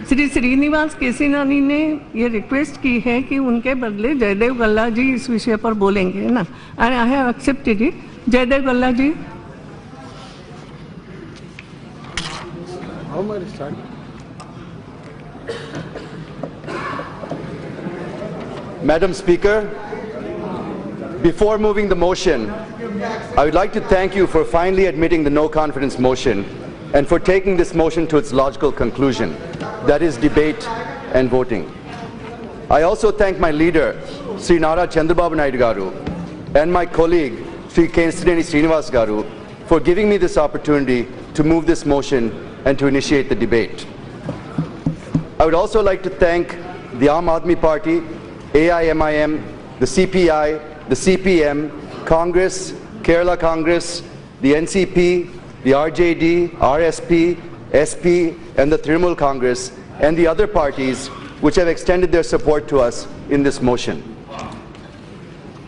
श्री श्रीनिवास केसीनानी ने ये रिक्वेस्ट की है कि उनके बदले जयदेव गल्ला जी इस विषय पर बोलेंगे, है ना? I have accepted it. Jayadev Galla ji. Madam Speaker, before moving the motion, I would like to thank you for finally admitting the no confidence motion and for taking this motion to its logical conclusion, that is debate and voting. I also thank my leader, Sri Nara Chandrababu Naidu Garu, and my colleague, Sri Kesineni Srinivas Garu, for giving me this opportunity to move this motion and to initiate the debate. I would also like to thank the Aam Aadmi Party, AIMIM, the CPI, the CPM, Congress, Kerala Congress, the NCP, the RJD, RSP, SP, and the Trinamool Congress, and the other parties which have extended their support to us in this motion.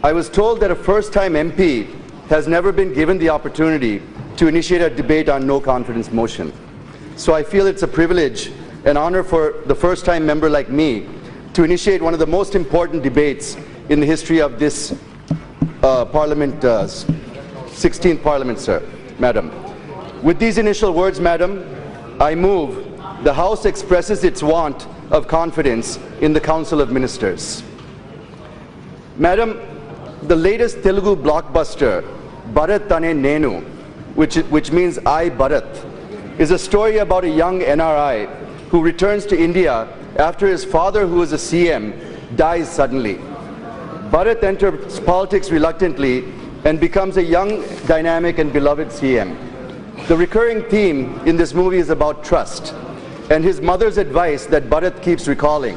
I was told that a first-time MP has never been given the opportunity to initiate a debate on no confidence motion. So I feel it's a privilege and honor for the first-time member like me to initiate one of the most important debates in the history of this Parliament, 16th Parliament, sir, Madam. With these initial words, Madam, I move the House expresses its want of confidence in the Council of Ministers. Madam, the latest Telugu blockbuster, Bharat Tane Nenu, which means I Bharat, is a story about a young NRI who returns to India after his father, who is a CM, dies suddenly. Bharat enters politics reluctantly and becomes a young, dynamic, and beloved CM. The recurring theme in this movie is about trust and his mother's advice that Bharat keeps recalling: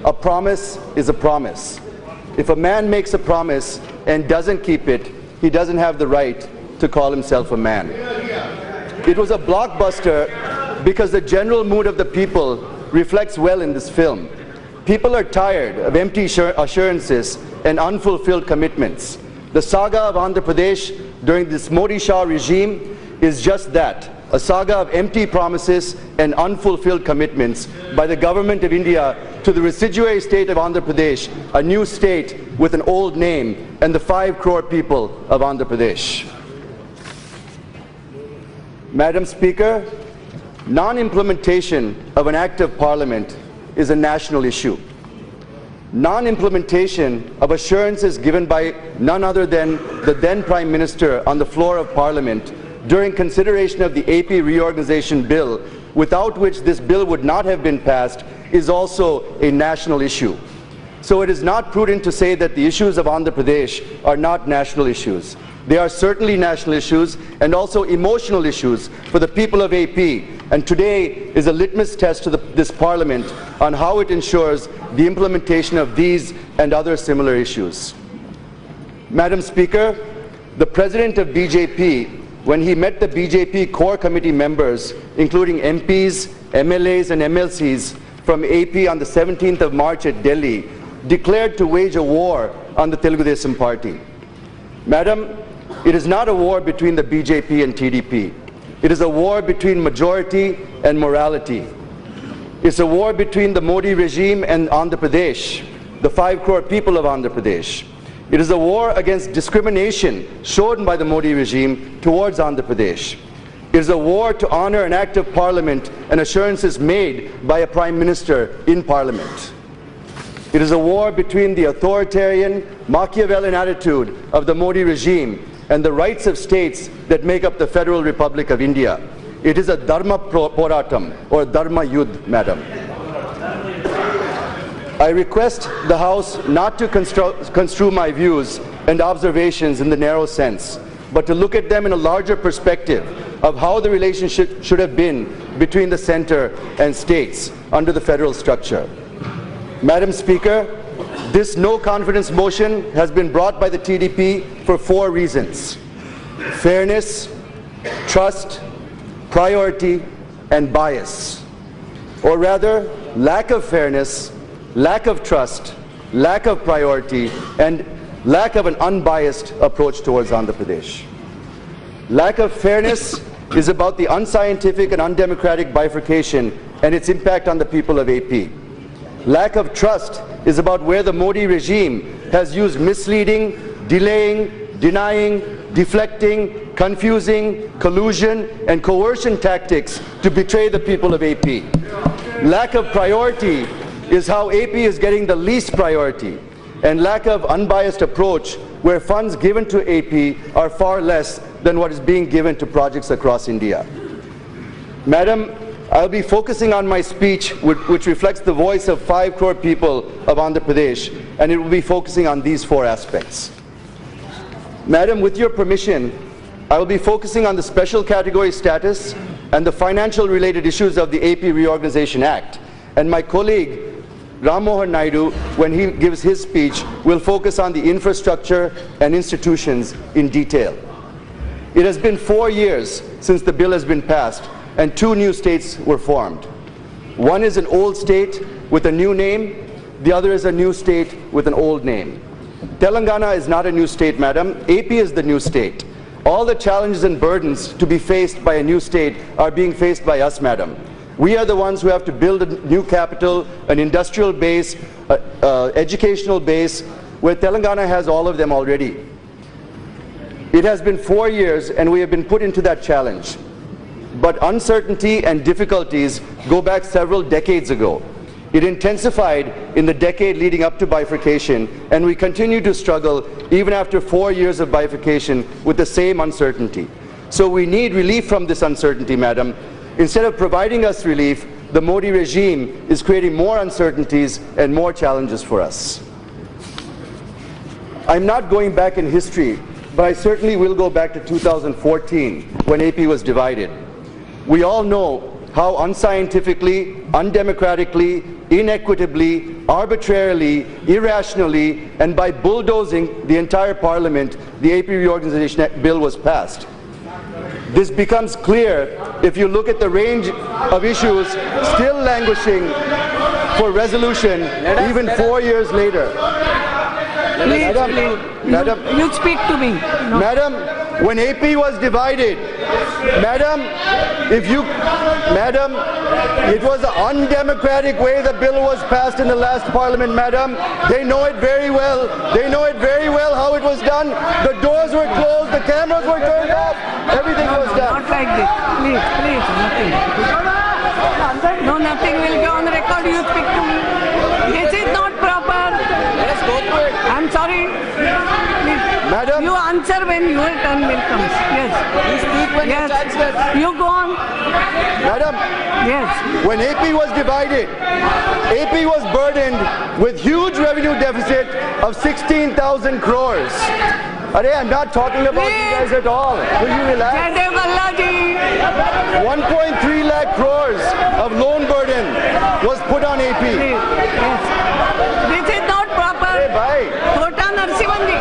a promise is a promise. If a man makes a promise and doesn't keep it, he doesn't have the right to call himself a man. It was a blockbuster because the general mood of the people reflects well in this film. People are tired of empty assurances and unfulfilled commitments. The saga of Andhra Pradesh during this Modi Shah regime is just that, a saga of empty promises and unfulfilled commitments by the government of India to the residuary state of Andhra Pradesh, a new state with an old name, and the 5 crore people of Andhra Pradesh. Madam Speaker, non-implementation of an act of Parliament is a national issue. Non-implementation of assurances given by none other than the then Prime Minister on the floor of Parliament during consideration of the AP Reorganization Bill, without which this bill would not have been passed, is also a national issue. So it is not prudent to say that the issues of Andhra Pradesh are not national issues. They are certainly national issues and also emotional issues for the people of AP. And today is a litmus test to this Parliament on how it ensures the implementation of these and other similar issues. Madam Speaker, the President of BJP, when he met the BJP core committee members, including MPs, MLAs and MLCs from AP on the 17th of March at Delhi, declared to wage a war on the Telugu Desam Party. Madam, it is not a war between the BJP and TDP. It is a war between majority and morality. It's a war between the Modi regime and Andhra Pradesh, the 5 crore people of Andhra Pradesh. It is a war against discrimination shown by the Modi regime towards Andhra Pradesh. It is a war to honor an act of Parliament and assurances made by a Prime Minister in Parliament. It is a war between the authoritarian, Machiavellian attitude of the Modi regime and the rights of states that make up the Federal Republic of India. It is a Dharma Poratam or Dharma Yudh, Madam. I request the House not to construe my views and observations in the narrow sense, but to look at them in a larger perspective of how the relationship should have been between the center and states under the federal structure. Madam Speaker, this no confidence motion has been brought by the TDP for 4 reasons: fairness, trust, priority, and bias. Or rather, lack of fairness, lack of trust, lack of priority, and lack of an unbiased approach towards Andhra Pradesh. Lack of fairness is about the unscientific and undemocratic bifurcation and its impact on the people of AP. Lack of trust is about where the Modi regime has used misleading, delaying, denying, deflecting, confusing, collusion, and coercion tactics to betray the people of AP. Lack of priority is how AP is getting the least priority, and lack of unbiased approach where funds given to AP are far less than what is being given to projects across India. Madam, I'll be focusing on my speech, which reflects the voice of 5 crore people of Andhra Pradesh, and it will be focusing on these 4 aspects. Madam, with your permission, I will be focusing on the special category status and the financial related issues of the AP Reorganization Act. And my colleague, Ram Mohan Naidu, when he gives his speech, will focus on the infrastructure and institutions in detail. It has been 4 years since the bill has been passed, and 2 new states were formed. One is an old state with a new name, the other is a new state with an old name. Telangana is not a new state, madam. AP is the new state. All the challenges and burdens to be faced by a new state are being faced by us, madam. We are the ones who have to build a new capital, an industrial base, educational base, where Telangana has all of them already. It has been 4 years and we have been put into that challenge. But uncertainty and difficulties go back several decades ago. It intensified in the decade leading up to bifurcation, and we continue to struggle even after 4 years of bifurcation with the same uncertainty. So we need relief from this uncertainty, madam. Instead of providing us relief, the Modi regime is creating more uncertainties and more challenges for us. I'm not going back in history, but I certainly will go back to 2014 when AP was divided. We all know how unscientifically, undemocratically, inequitably, arbitrarily, irrationally, and by bulldozing the entire parliament, the AP Reorganization Bill was passed. This becomes clear if you look at the range of issues still languishing for resolution even 4 years later. Please, Madam, you speak to me. No. Madam, when AP was divided, madam, it was an undemocratic way the bill was passed in the last parliament, madam. They know it very well. They know it very well how it was done. The doors were closed, the cameras were turned off, everything was done. Not like this. Please, nothing. No, nothing will go on the record. You speak to me. This is not proper. Let's go through it. I'm sorry. Please. Madam. You answer when your turn will come. Yes. You speak when yes. your chance gets. You go on. Madam. Yes. When AP was divided, AP was burdened with huge revenue deficit of 16,000 crores. I'm not talking about you guys at all. Will you relax? 1.3 lakh crores of loan burden was put on AP. Yes. This is not proper. Hey, bye. Kota Narsimhan ji,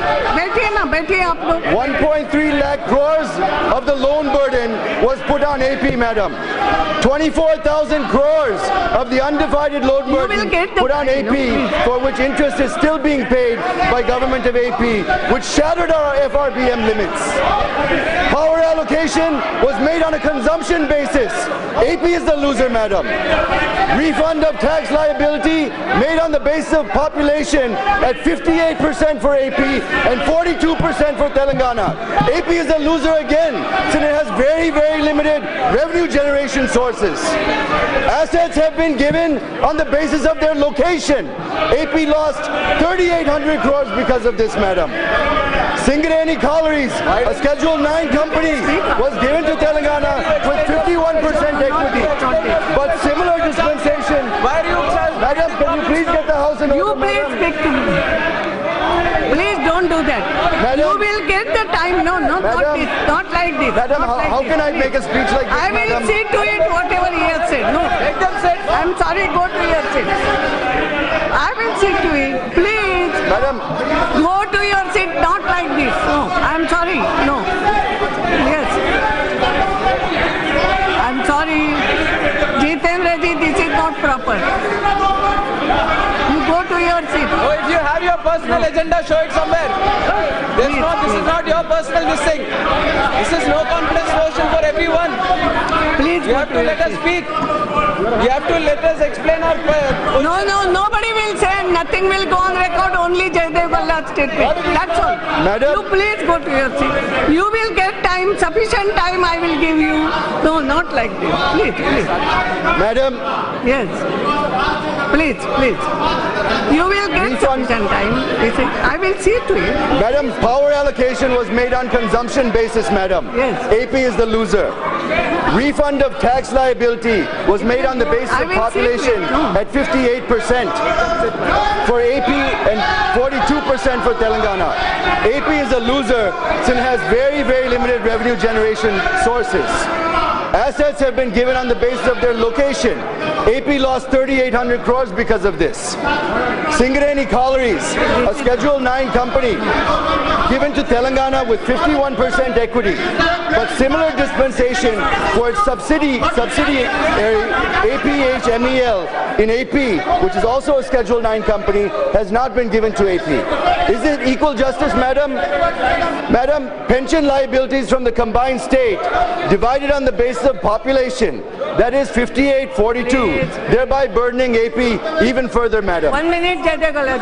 बैठिए आप लोग. 1.3 lakh crores of the loan burden was put on AP, madam. 24,000 crores of the undivided loan burden put on AP, for which interest is still being paid by government of AP, which shattered our FRBM limits. Power allocation was made on a consumption basis. AP is the loser, madam. Refund of tax liability made on the basis of population at 58% for AP and 42% for Telangana. AP is the loser again, since it has very, very limited revenue generation sources. Assets have been given on the basis of their location. AP lost 3,800 crores because of this, madam. Singareni Collieries, a Schedule 9 company, was given to Telangana with 51% equity. But similar dispensation. Madam, can you please get the house in order? You please speak to me. Please don't do that. Madam, you will get the time. No, not this. Not like this. Madam, not like how this. can I make a speech like this, I will madam? see to it whatever he has said. No. Let them say. I'm sorry, go to your seat. I will see to it. Please. Madam. Go to your seat, not like this. No. I'm sorry. No. Yes. I'm sorry. Jitendra ji, this is not proper. You go to to your seat. Oh, if you have your personal agenda, show it somewhere. This is not your personal thing. This is no confidence motion for everyone. Please. You have to let us speak. You have to let us explain our position. No, nobody will say, nothing will go on record, only Jaydev Galla's statement. That's all. Madam. You please go to your seat. You will get time, sufficient time I will give you. No, not like this. Please. Madam, Yes. Please. You will get sufficient time. I will see to it. Madam, power allocation was made on consumption basis, madam. Yes. AP is the loser. Refund of tax liability was made on the basis I of will see to population it, no. at 58% for AP and 42% for Telangana. AP is a loser since it has very, very limited revenue generation sources. Assets have been given on the basis of their location. AP lost 3,800 crores because of this. Singareni Collieries, a Schedule 9 company, given to Telangana with 51% equity, but similar dispensation for its subsidiary APHMEL in AP, which is also a Schedule 9 company, has not been given to AP. Is it equal justice, madam? Madam, pension liabilities from the combined state divided on the basis of population, that is 58-42, thereby burdening AP even further, madam. 1 minute, Jaydev Galla.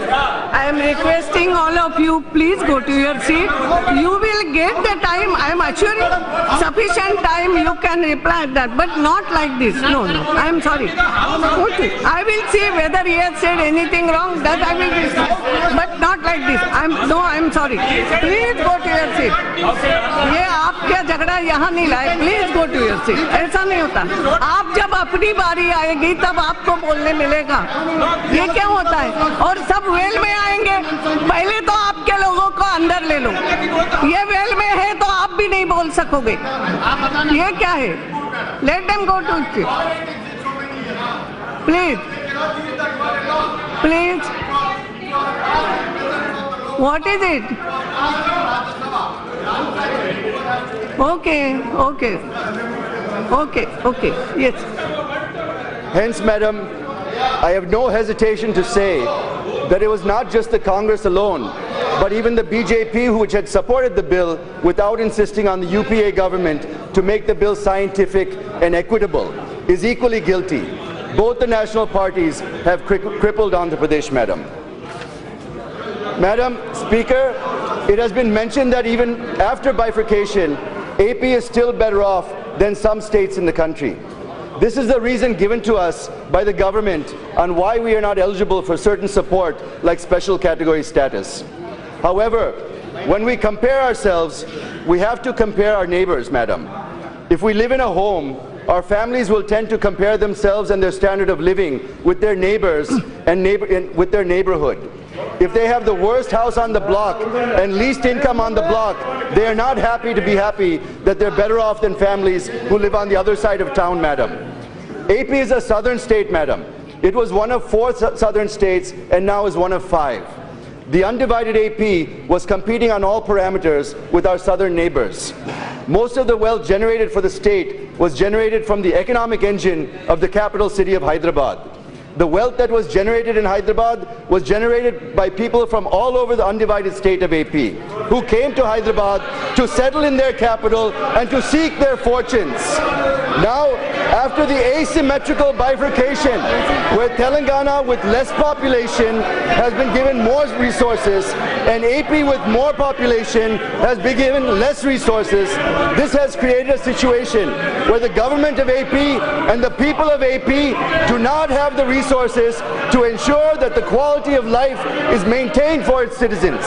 I am requesting all of you, please go to your seat. You will get the time, I am assuring, sufficient time you can reply that, but not like this. No, I am sorry. Okay. I will see whether he has said anything wrong, that I will discuss, but not like this. I am sorry. Please go to your seat. ये आपका झगड़ा यहाँ नहीं लाए. Please go to your seat. ऐसा नहीं होता. आप जब अपनी बारी आएगी तब आपको बोलने मिलेगा. ये क्या होता है? और सब वेल में आएंगे. पहले तो आपके लोगों को अंदर ले लो. ये वेल में है तो आप भी नहीं बोल सकोगे. ये क्या है? Let them go to it. Please. What is it? Okay. Yes. Hence, madam, I have no hesitation to say that it was not just the Congress alone, but even the BJP, which had supported the bill without insisting on the UPA government to make the bill scientific and equitable, is equally guilty. Both the national parties have crippled Andhra Pradesh, madam. Madam Speaker, it has been mentioned that even after bifurcation, AP is still better off than some states in the country. This is the reason given to us by the government on why we are not eligible for certain support like special category status. However, when we compare ourselves, we have to compare our neighbors, madam. If we live in a home, our families will tend to compare themselves and their standard of living with their neighbors and with their neighborhood. If they have the worst house on the block and least income on the block, they are not happy to be happy that they're better off than families who live on the other side of town, madam. AP is a southern state, madam. It was one of 4 southern states and now is one of 5. The undivided AP was competing on all parameters with our southern neighbors. Most of the wealth generated for the state was generated from the economic engine of the capital city of Hyderabad. The wealth that was generated in Hyderabad was generated by people from all over the undivided state of AP, who came to Hyderabad to settle in their capital and to seek their fortunes. Now, after the asymmetrical bifurcation, where Telangana with less population has been given more resources and AP with more population has been given less resources, this has created a situation where the government of AP and the people of AP do not have the resources to ensure that the quality of life is maintained for its citizens.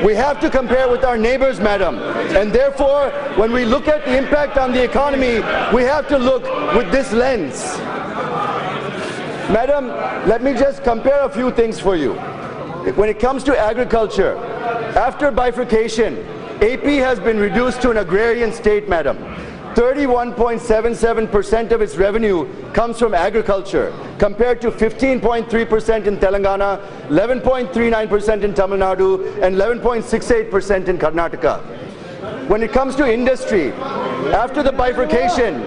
We have to compare with our neighbors, madam, and therefore, when we look at the impact on the economy, we have to look with this lens. Madam, let me just compare a few things for you. When it comes to agriculture, after bifurcation, AP has been reduced to an agrarian state, madam. 31.77% of its revenue comes from agriculture, compared to 15.3% in Telangana, 11.39% in Tamil Nadu, and 11.68% in Karnataka. When it comes to industry, after the bifurcation,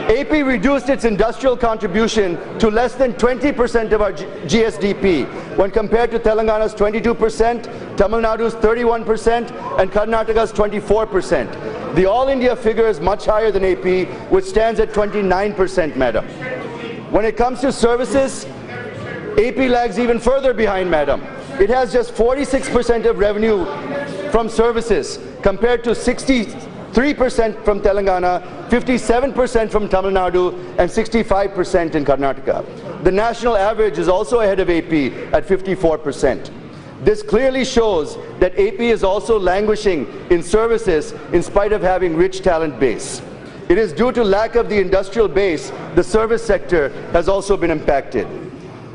AP reduced its industrial contribution to less than 20% of our GSDP when compared to Telangana's 22%, Tamil Nadu's 31%, and Karnataka's 24%. The All India figure is much higher than AP, which stands at 29%, madam. When it comes to services, AP lags even further behind, madam. It has just 46% of revenue from services compared to 63% from Telangana, 57% from Tamil Nadu, and 65% in Karnataka. The national average is also ahead of AP at 54%. This clearly shows that AP is also languishing in services in spite of having rich talent base. It is due to lack of the industrial base, the service sector has also been impacted.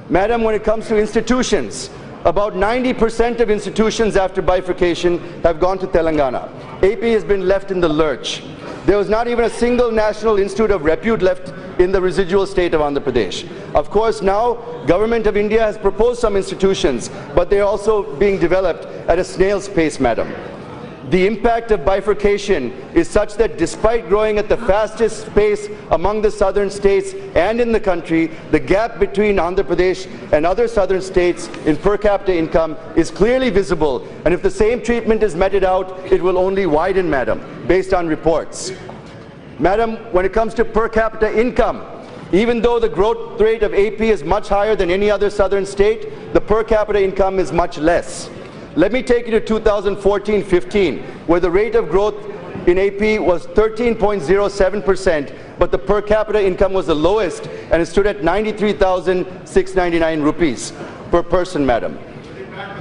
Madam, when it comes to institutions, about 90% of institutions after bifurcation have gone to Telangana. AP has been left in the lurch. There was not even a single national institute of repute left in the residual state of Andhra Pradesh. Of course, now, Government of India has proposed some institutions, but they are also being developed at a snail's pace, madam. The impact of bifurcation is such that despite growing at the fastest pace among the southern states and in the country, the gap between Andhra Pradesh and other southern states in per capita income is clearly visible, and if the same treatment is meted out, it will only widen, madam, based on reports. Madam, when it comes to per capita income, even though the growth rate of AP is much higher than any other southern state, the per capita income is much less. Let me take you to 2014-15, where the rate of growth in AP was 13.07%, but the per capita income was the lowest, and it stood at 93,699 rupees per person, madam.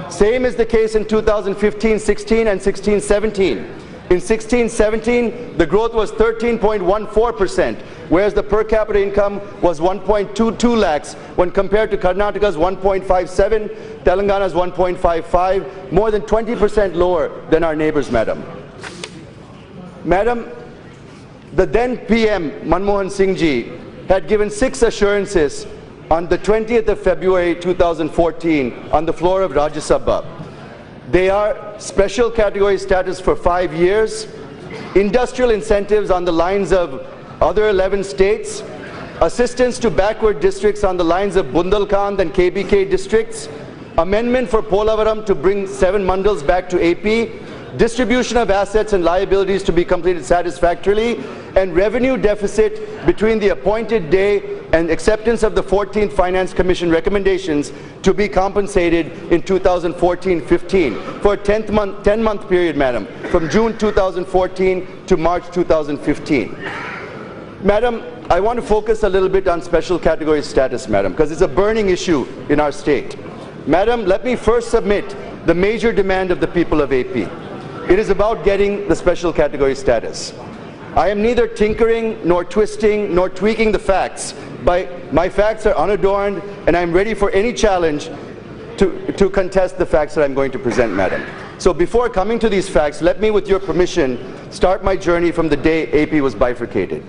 Same is the case in 2015-16 and 16-17. In 16-17, the growth was 13.14%, whereas the per capita income was 1.22 lakhs when compared to Karnataka's 1.57, Telangana's 1.55, more than 20% lower than our neighbors, madam. Madam, the then PM, Manmohan Singh Ji, had given 6 assurances on the 20th of February 2014 on the floor of Rajya Sabha. They are special category status for 5 years, industrial incentives on the lines of other 11 states, assistance to backward districts on the lines of Bundelkhand and KBK districts, amendment for Polavaram to bring 7 mandals back to AP, distribution of assets and liabilities to be completed satisfactorily, and revenue deficit between the appointed day and acceptance of the 14th Finance Commission recommendations to be compensated in 2014-15 for a 10-month period, madam, from June 2014 to March 2015. Madam, I want to focus a little bit on special category status, madam, because it's a burning issue in our state. Madam, let me first submit the major demand of the people of AP. It is about getting the special category status. I am neither tinkering, nor twisting, nor tweaking the facts. My facts are unadorned, and I am ready for any challenge to contest the facts that I'm going to present, madam. So before coming to these facts, let me, with your permission, start my journey from the day AP was bifurcated.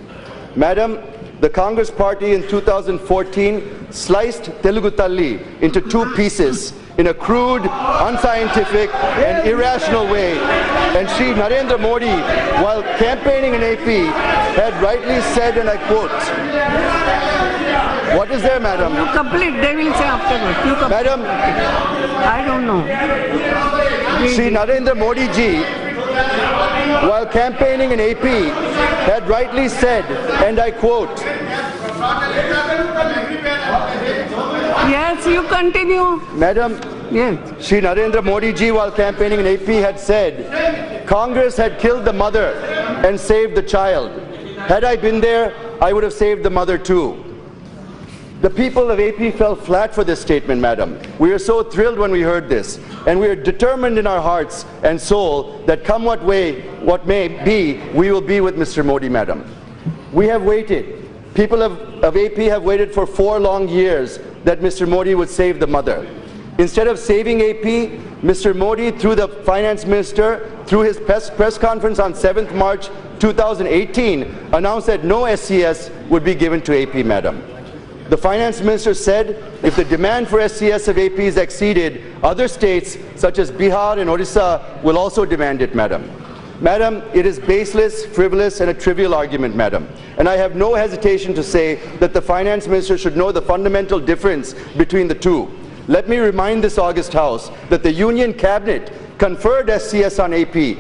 Madam, the Congress Party in 2014 sliced Telugu Talli into 2 pieces in a crude, unscientific, and irrational way. And Shri Narendra Modi, while campaigning in AP, had rightly said, and I quote, what is there, madam? You complete, they will say afterwards. You complete. Madam, I don't know. Shri Narendra Modi ji, while campaigning in AP, had rightly said, and I quote, Yes, you continue. Madam, Yes. Shri Narendra Modi ji, while campaigning in AP, had said, Congress had killed the mother and saved the child. Had I been there, I would have saved the mother too. The people of AP fell flat for this statement, madam. We were so thrilled when we heard this, and we are determined in our hearts and soul that come what may be, we will be with Mr. Modi, madam. We have waited. People of AP have waited for 4 long years that Mr. Modi would save the mother. Instead of saving AP, Mr. Modi, through the finance minister, through his press conference on 7th March 2018, announced that no SCS would be given to AP, madam. The finance minister said if the demand for SCS of AP is exceeded, other states such as Bihar and Odisha will also demand it, madam. Madam, it is baseless, frivolous, and a trivial argument, Madam. And I have no hesitation to say that the Finance Minister should know the fundamental difference between the two. Let me remind this august House that the Union Cabinet conferred SCS on AP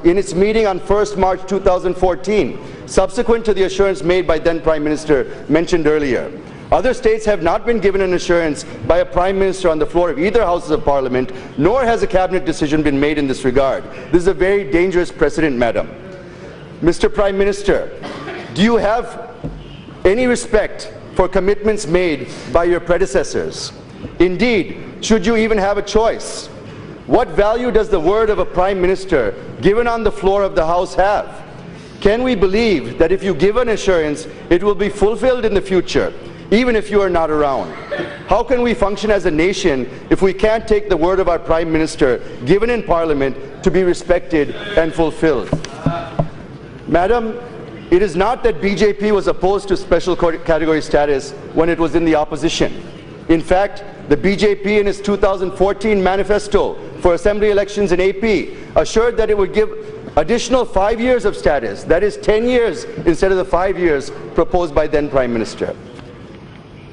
in its meeting on 1st March 2014, subsequent to the assurance made by then Prime Minister mentioned earlier. Other states have not been given an assurance by a Prime Minister on the floor of either Houses of Parliament, nor has a Cabinet decision been made in this regard. This is a very dangerous precedent, Madam. Mr. Prime Minister, do you have any respect for commitments made by your predecessors? Indeed, should you even have a choice? What value does the word of a Prime Minister given on the floor of the House have? Can we believe that if you give an assurance, it will be fulfilled in the future, even if you are not around? How can we function as a nation if we can't take the word of our Prime Minister given in Parliament to be respected and fulfilled? Madam, it is not that BJP was opposed to special category status when it was in the opposition. In fact, the BJP in its 2014 manifesto for assembly elections in AP assured that it would give additional 5 years of status, that is 10 years instead of the 5 years proposed by then Prime Minister.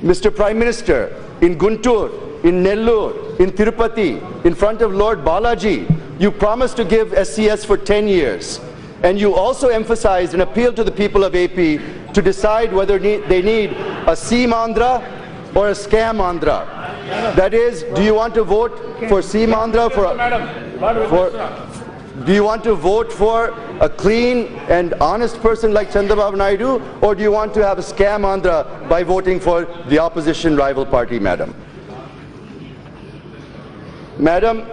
Mr. Prime Minister, in Guntur, in Nellore, in Tirupati, in front of Lord Balaji, you promised to give SCS for 10 years. And you also emphasized and appealed to the people of AP to decide whether they need a Seam Andhra or a Scam Andhra. That is, do you want to vote for Seam Andhra, do you want to vote for a clean and honest person like Chandrababu Naidu, or do you want to have a Scam Andhra by voting for the opposition rival party, Madam? Madam,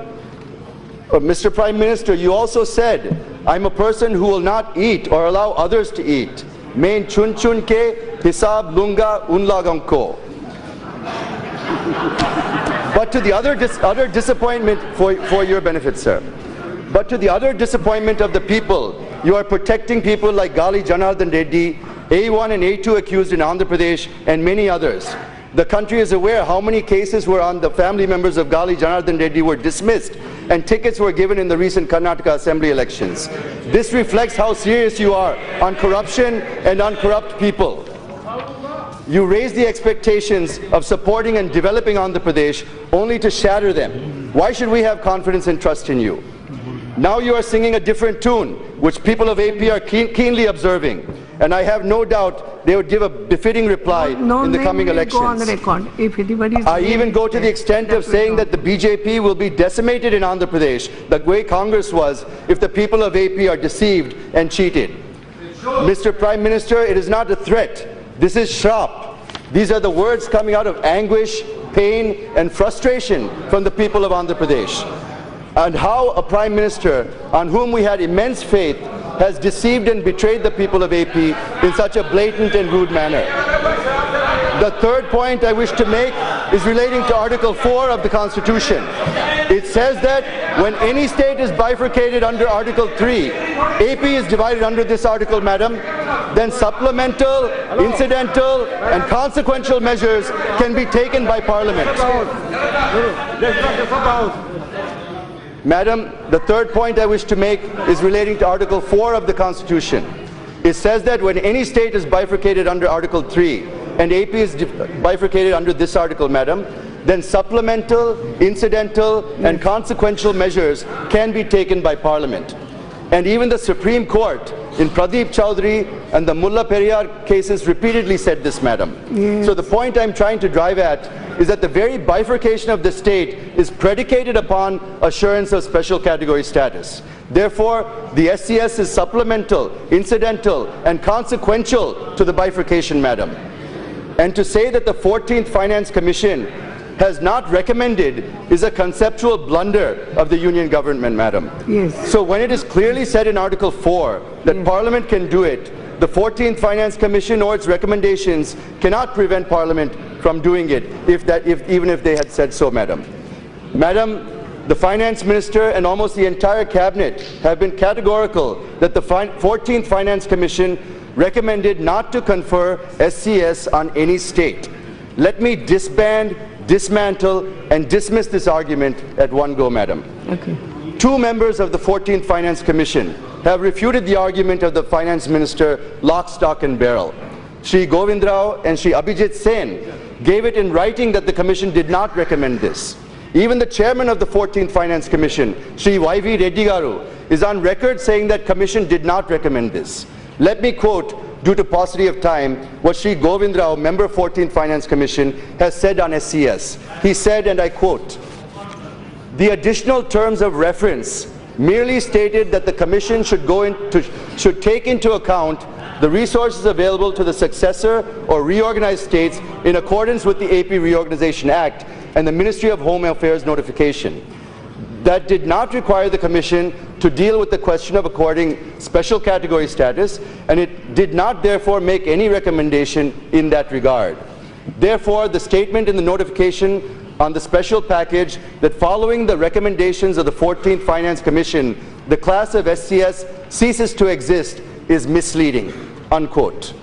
Mr. Prime Minister, you also said, I'm a person who will not eat or allow others to eat. Main chun chun ke hisab lunga un lagamko. But to the other disappointment, for your benefit, sir, but to the other disappointment of the people, you are protecting people like Gali Janardhan Reddy, A1 and A2 accused in Andhra Pradesh, and many others. The country is aware how many cases were on the family members of Gali Janardhan Reddy were dismissed and tickets were given in the recent Karnataka Assembly elections. This reflects how serious you are on corruption and on corrupt people. You raise the expectations of supporting and developing Andhra Pradesh only to shatter them. Why should we have confidence and trust in you? Now you are singing a different tune, which people of AP are keenly observing. And I have no doubt they would give a befitting reply in the coming elections. Go on the record. If anybody's I even go to the extent of saying that the BJP will be decimated in Andhra Pradesh, the way Congress was, if the people of AP are deceived and cheated. Mr. Prime Minister, it is not a threat. This is shrap. These are the words coming out of anguish, pain, and frustration from the people of Andhra Pradesh. And how a Prime Minister on whom we had immense faith has deceived and betrayed the people of AP in such a blatant and rude manner. The third point I wish to make is relating to Article 4 of the Constitution. It says that when any state is bifurcated under Article 3, AP is divided under this article, Madam, then supplemental, incidental, and consequential measures can be taken by Parliament. Madam, the third point I wish to make is relating to Article 4 of the Constitution. It says that when any state is bifurcated under Article 3 and AP is bifurcated under this article, Madam, then supplemental, incidental, and consequential measures can be taken by Parliament. And even the Supreme Court in Pradeep Chaudhary and the Mulla Periyar cases repeatedly said this, Madam. Yes. So the point I'm trying to drive at is that the very bifurcation of the state is predicated upon assurance of special category status. Therefore, the SCS is supplemental, incidental, and consequential to the bifurcation, Madam. And to say that the 14th Finance Commission has not recommended is a conceptual blunder of the Union government, Madam. Yes. So when it is clearly said in Article 4 that Parliament can do it, the 14th Finance Commission or its recommendations cannot prevent Parliament from doing it, even if they had said so, Madam. Madam, the Finance Minister and almost the entire Cabinet have been categorical that the 14th Finance Commission recommended not to confer SCS on any state. Let me disband, dismantle, and dismiss this argument at one go, Madam. Okay. Two members of the 14th Finance Commission have refuted the argument of the Finance Minister lock, stock and barrel. Shri Govind Rao and Shri Abhijit Sen gave it in writing that the Commission did not recommend this. Even the chairman of the 14th Finance Commission, Shri Y.V. Reddy Garu, is on record saying that Commission did not recommend this. Let me quote, due to paucity of time, what Shri Govind Rao, member 14th Finance Commission, has said on SCS. He said, and I quote, "The additional terms of reference merely stated that the Commission should take into account the resources available to the successor or reorganized states in accordance with the AP Reorganization Act and the Ministry of Home Affairs notification. That did not require the Commission to deal with the question of according special category status, and it did not therefore make any recommendation in that regard. Therefore, the statement in the notification on the special package that following the recommendations of the 14th Finance Commission, the class of SCS ceases to exist is misleading," unquote.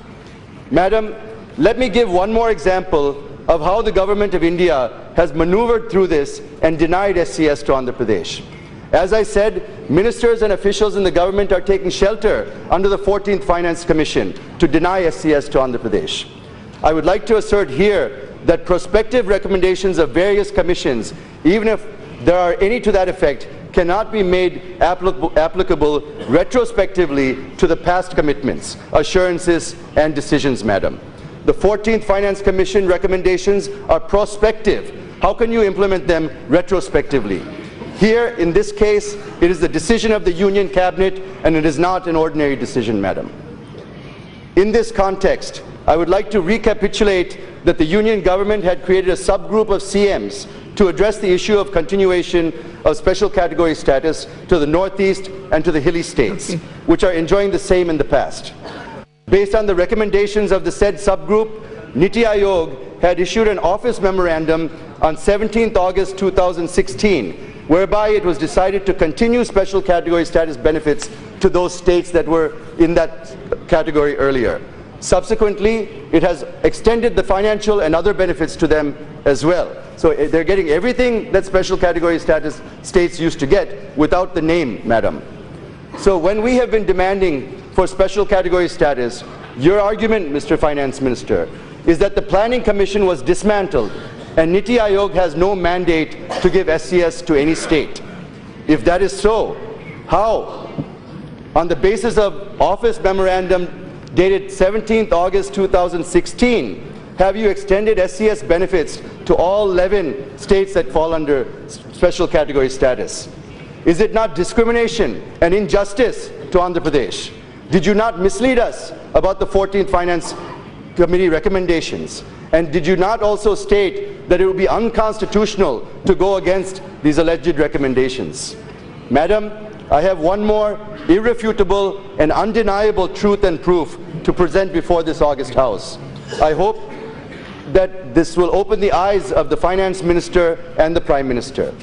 Madam, let me give one more example of how the government of India has maneuvered through this and denied SCS to Andhra Pradesh. As I said, ministers and officials in the government are taking shelter under the 14th Finance Commission to deny SCS to Andhra Pradesh. I would like to assert here that prospective recommendations of various commissions, even if there are any to that effect, cannot be made applicable retrospectively to the past commitments, assurances and decisions, Madam. The 14th Finance Commission recommendations are prospective. How can you implement them retrospectively? Here, in this case, it is the decision of the Union Cabinet and it is not an ordinary decision, Madam. In this context, I would like to recapitulate that the Union Government had created a subgroup of CMs to address the issue of continuation of special category status to the Northeast and to the hilly states, which are enjoying the same in the past. Based on the recommendations of the said subgroup, Niti Aayog had issued an office memorandum on 17th August 2016, whereby it was decided to continue special category status benefits to those states that were in that category earlier. Subsequently, it has extended the financial and other benefits to them as well. So they're getting everything that special category status states used to get without the name, Madam. So when we have been demanding for special category status, your argument, Mr. Finance Minister, is that the Planning Commission was dismantled and Niti Aayog has no mandate to give SCS to any state. If that is so, how, on the basis of office memorandum dated 17th August 2016, have you extended SCS benefits to all 11 states that fall under special category status? Is it not discrimination and injustice to Andhra Pradesh? Did you not mislead us about the 14th Finance Committee recommendations? And did you not also state that it would be unconstitutional to go against these alleged recommendations? Madam, I have one more irrefutable and undeniable truth and proof to present before this August House. I hope that this will open the eyes of the Finance Minister and the Prime Minister.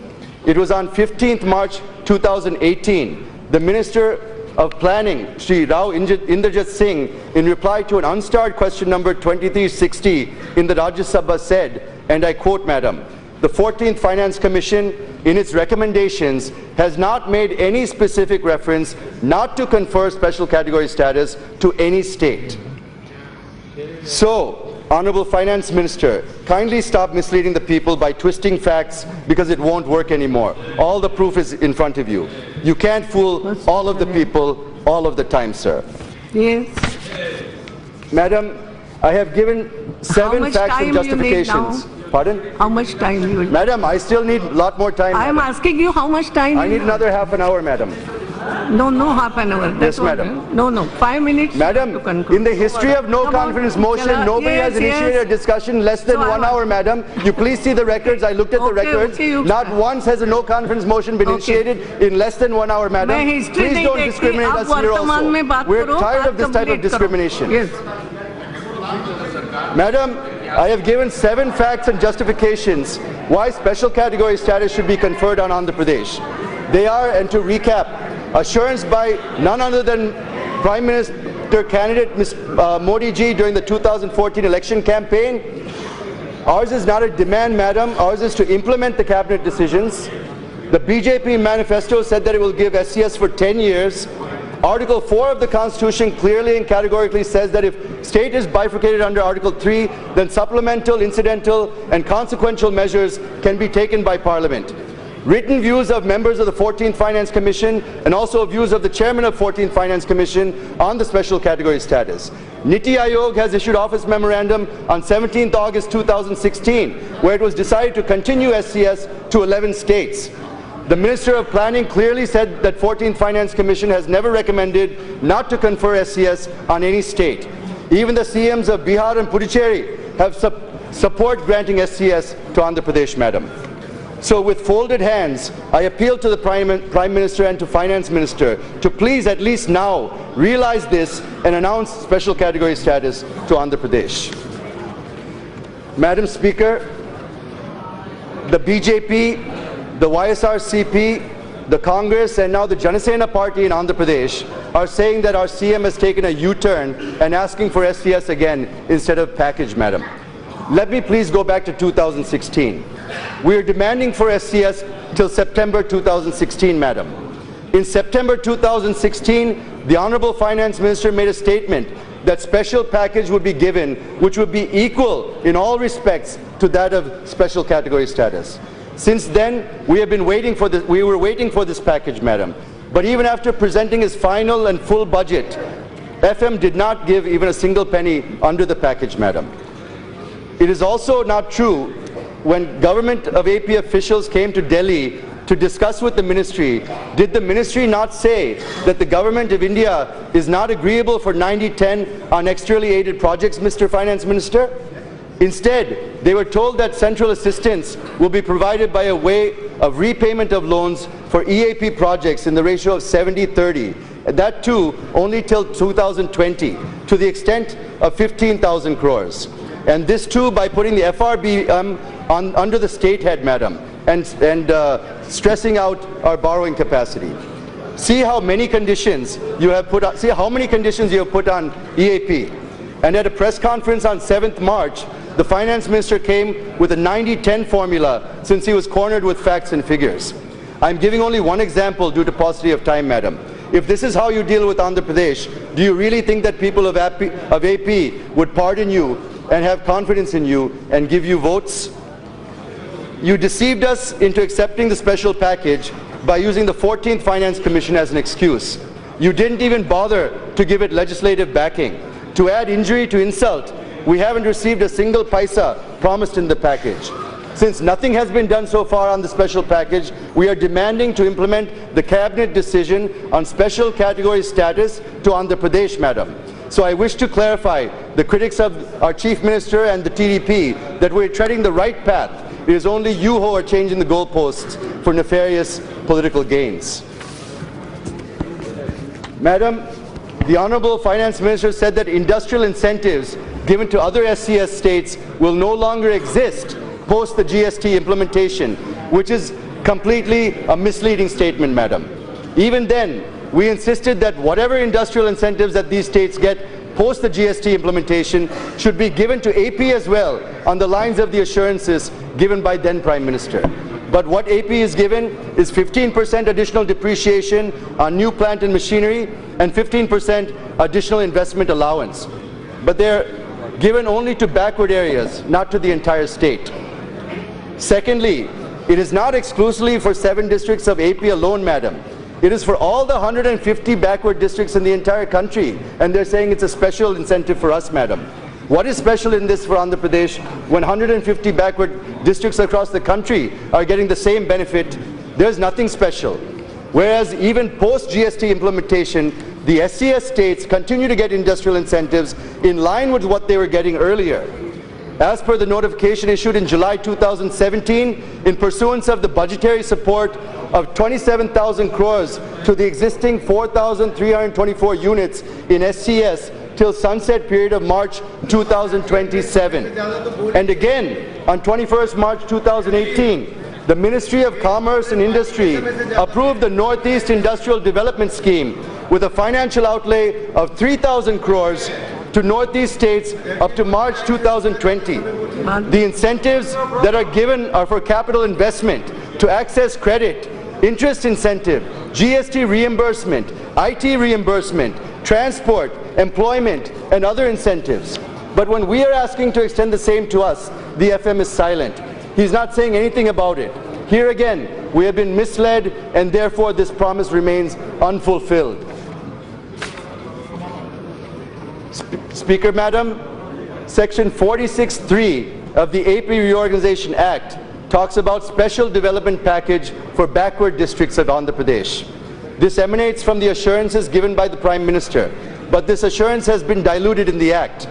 It was on 15th March 2018, the Minister of Planning, Shri Rao Inderjit Singh, in reply to an unstarred question number 2360 in the Rajya Sabha said, and I quote, Madam, "The 14th Finance Commission, in its recommendations, has not made any specific reference not to confer special category status to any state." So, Honorable Finance Minister, kindly stop misleading the people by twisting facts because it won't work anymore. All the proof is in front of you. You can't fool all of the people all of the time, sir. Yes. Madam, I have given 7 facts and justifications. Pardon? How much time you will? Madam, I still need a lot more time. I am asking you how much time I need another half an hour, Madam. No, half an hour. Yes, Madam. No, 5 minutes. Madam, in the history of no confidence motion, nobody has initiated a discussion less than 1 hour, Madam. You please see the records. I looked at the records. Not once has a no confidence motion been initiated in less than 1 hour, Madam. Please don't discriminate us here also. We're tired of this type of discrimination. Yes. Madam, I have given 7 facts and justifications why special category status should be conferred on Andhra Pradesh. They are, and to recap, assurance by none other than Prime Minister candidate Ms. Modi ji during the 2014 election campaign. Ours is not a demand, Madam. Ours is to implement the cabinet decisions. The BJP manifesto said that it will give SCS for 10 years. Article 4 of the Constitution clearly and categorically says that if state is bifurcated under Article 3, then supplemental, incidental, and consequential measures can be taken by Parliament. Written views of members of the 14th Finance Commission and also views of the chairman of 14th Finance Commission on the special category status. Niti Aayog has issued office memorandum on 17th August 2016, where it was decided to continue SCS to 11 states. The Minister of Planning clearly said that 14th Finance Commission has never recommended not to confer SCS on any state. Even the CMs of Bihar and Puducherry have support granting SCS to Andhra Pradesh, Madam. So with folded hands, I appeal to the Prime Minister and to Finance Minister to please at least now realize this and announce special category status to Andhra Pradesh. Madam Speaker, the BJP, the YSRCP, the Congress and now the Janasena party in Andhra Pradesh are saying that our CM has taken a U-turn and asking for SCS again instead of package, Madam. Let me please go back to 2016. We are demanding for SCS till September 2016, Madam. In September 2016, the Honorable Finance Minister made a statement that special package would be given, which would be equal in all respects to that of special category status. Since then, we were waiting for this package, Madam. But even after presenting his final and full budget, FM did not give even a single penny under the package, Madam. It is also not true when government of AP officials came to Delhi to discuss with the ministry, did the ministry not say that the government of India is not agreeable for 90-10 on externally aided projects, Mr. Finance Minister? Instead, they were told that central assistance will be provided by a way of repayment of loans for EAP projects in the ratio of 70-30, and that too only till 2020, to the extent of 15,000 crores. And this too by putting the FRB under the state head, Madam, and stressing out our borrowing capacity. See how many conditions you have put on, EAP. And at a press conference on 7th March, the Finance Minister came with a 90-10 formula since he was cornered with facts and figures. I'm giving only one example due to paucity of time, Madam. If this is how you deal with Andhra Pradesh, do you really think that people of AP would pardon you and have confidence in you and give you votes? You deceived us into accepting the special package by using the 14th Finance Commission as an excuse. You didn't even bother to give it legislative backing. To add injury to insult, we haven't received a single paisa promised in the package. Since nothing has been done so far on the special package, we are demanding to implement the cabinet decision on special category status to Andhra Pradesh, Madam. So I wish to clarify the critics of our Chief Minister and the TDP that we're treading the right path. It is only you who are changing the goalposts for nefarious political gains. Madam, the Honorable Finance Minister said that industrial incentives given to other SCS states will no longer exist post the GST implementation, which is completely a misleading statement, Madam. Even then, we insisted that whatever industrial incentives that these states get post the GST implementation should be given to AP as well on the lines of the assurances given by then Prime Minister. But what AP is given is 15% additional depreciation on new plant and machinery and 15% additional investment allowance. But they're given only to backward areas, not to the entire state. Secondly, it is not exclusively for 7 districts of AP alone, Madam. It is for all the 150 backward districts in the entire country, and they're saying it's a special incentive for us, Madam. What is special in this for Andhra Pradesh when 150 backward districts across the country are getting the same benefit? There's nothing special. Whereas even post-GST implementation, the SCS states continue to get industrial incentives in line with what they were getting earlier. As per the notification issued in July 2017, in pursuance of the budgetary support of 27,000 crores to the existing 4,324 units in SCS till sunset period of March 2027. And again, on 21st March 2018, the Ministry of Commerce and Industry approved the Northeast Industrial Development Scheme with a financial outlay of 3,000 crores to Northeast states up to March 2020. The incentives that are given are for capital investment, to access credit, interest incentive, GST reimbursement, IT reimbursement, transport, employment, and other incentives. But when we are asking to extend the same to us, the FM is silent. He's not saying anything about it. Here again, we have been misled, and therefore this promise remains unfulfilled. Speaker, Madam, Section 46(3) of the AP Reorganization Act talks about special development package for backward districts of Andhra Pradesh. This emanates from the assurances given by the Prime Minister, but this assurance has been diluted in the Act.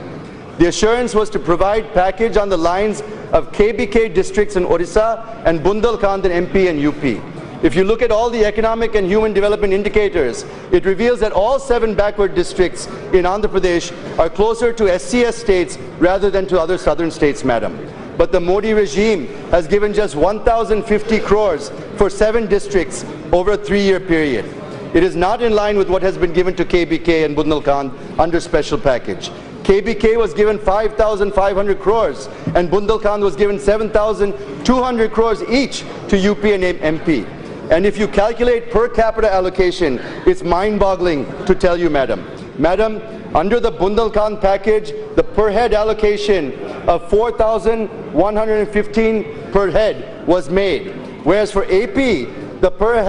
The assurance was to provide package on the lines of KBK districts in Odisha and Bundelkhand in MP and UP. If you look at all the economic and human development indicators, it reveals that all 7 backward districts in Andhra Pradesh are closer to SCS states rather than to other southern states, Madam. But the Modi regime has given just 1,050 crores for 7 districts over a 3-year period. It is not in line with what has been given to KBK and Bundelkhand under special package. KBK was given 5,500 crores and Bundelkhand was given 7,200 crores each to UP and MP. And if you calculate per capita allocation, it's mind-boggling to tell you, Madam. Madam, under the Bundelkhand package, the per head allocation of 4,115 per head was made, whereas for AP, the per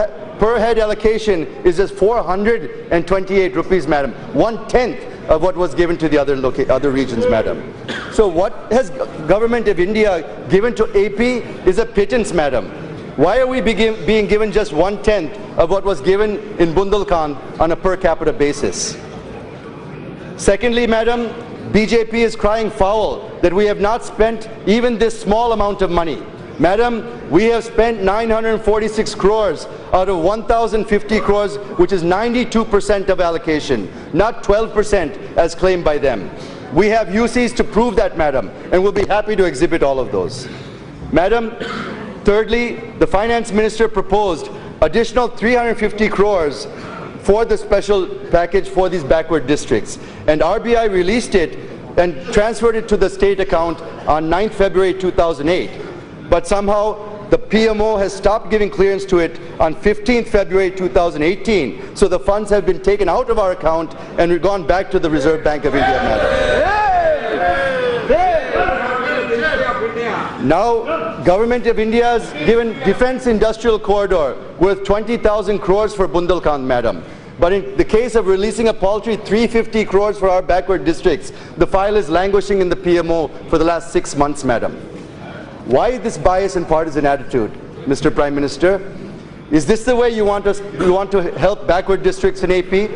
head allocation is just 428 rupees, Madam, 1/10 of what was given to the other regions, Madam. So what has Government of India given to AP is a pittance, Madam. Why are we being given just 1/10 of what was given in Bundelkhand on a per capita basis? Secondly, Madam, BJP is crying foul that we have not spent even this small amount of money. Madam, we have spent 946 crores out of 1,050 crores, which is 92% of allocation, not 12% as claimed by them. We have UCs to prove that, Madam, and we'll be happy to exhibit all of those. Madam, thirdly, the Finance Minister proposed additional 350 crores for the special package for these backward districts, and RBI released it and transferred it to the state account on 9th February 2008. But somehow the PMO has stopped giving clearance to it on 15th February 2018. So the funds have been taken out of our account and we've gone back to the Reserve Bank of India, Madam. Now, Government of India has given Defence Industrial Corridor worth 20,000 crores for Bundelkhand, Madam. But in the case of releasing a paltry 350 crores for our backward districts, the file is languishing in the PMO for the last 6 months, Madam. Why this bias and partisan attitude, Mr. Prime Minister? Is this the way you want to help backward districts in AP?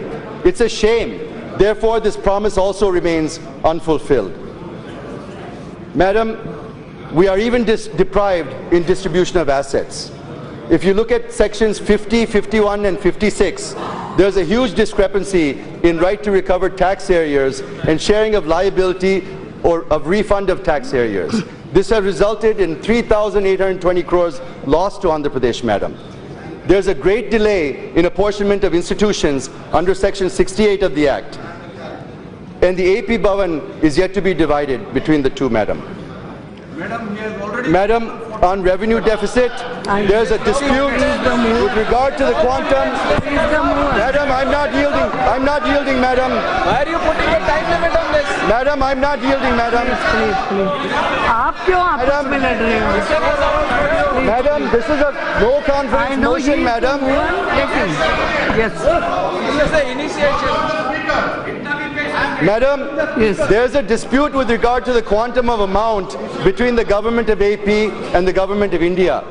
It's a shame. Therefore, this promise also remains unfulfilled. Madam, we are even deprived in distribution of assets. If you look at sections 50, 51, and 56, there's a huge discrepancy in right to recover tax arrears and sharing of liability or of refund of tax arrears. This has resulted in 3,820 crores lost to Andhra Pradesh, Madam. There's a great delay in apportionment of institutions under Section 68 of the Act. And the AP Bhavan is yet to be divided between the two, Madam. Madam, on revenue deficit, there's a dispute with regard to the quantum. Madam, I'm not yielding. I'm not yielding, Madam. Why are you putting a time limit on this? Madam, I'm not yielding, Madam. Please. आप क्यों आपस में लड़ रहे हो? Madam, this is a no confidence motion, Madam. Yes. This is the initiation. Madam, Yes. there's a dispute with regard to the quantum of amount between the Government of AP and the Government of India.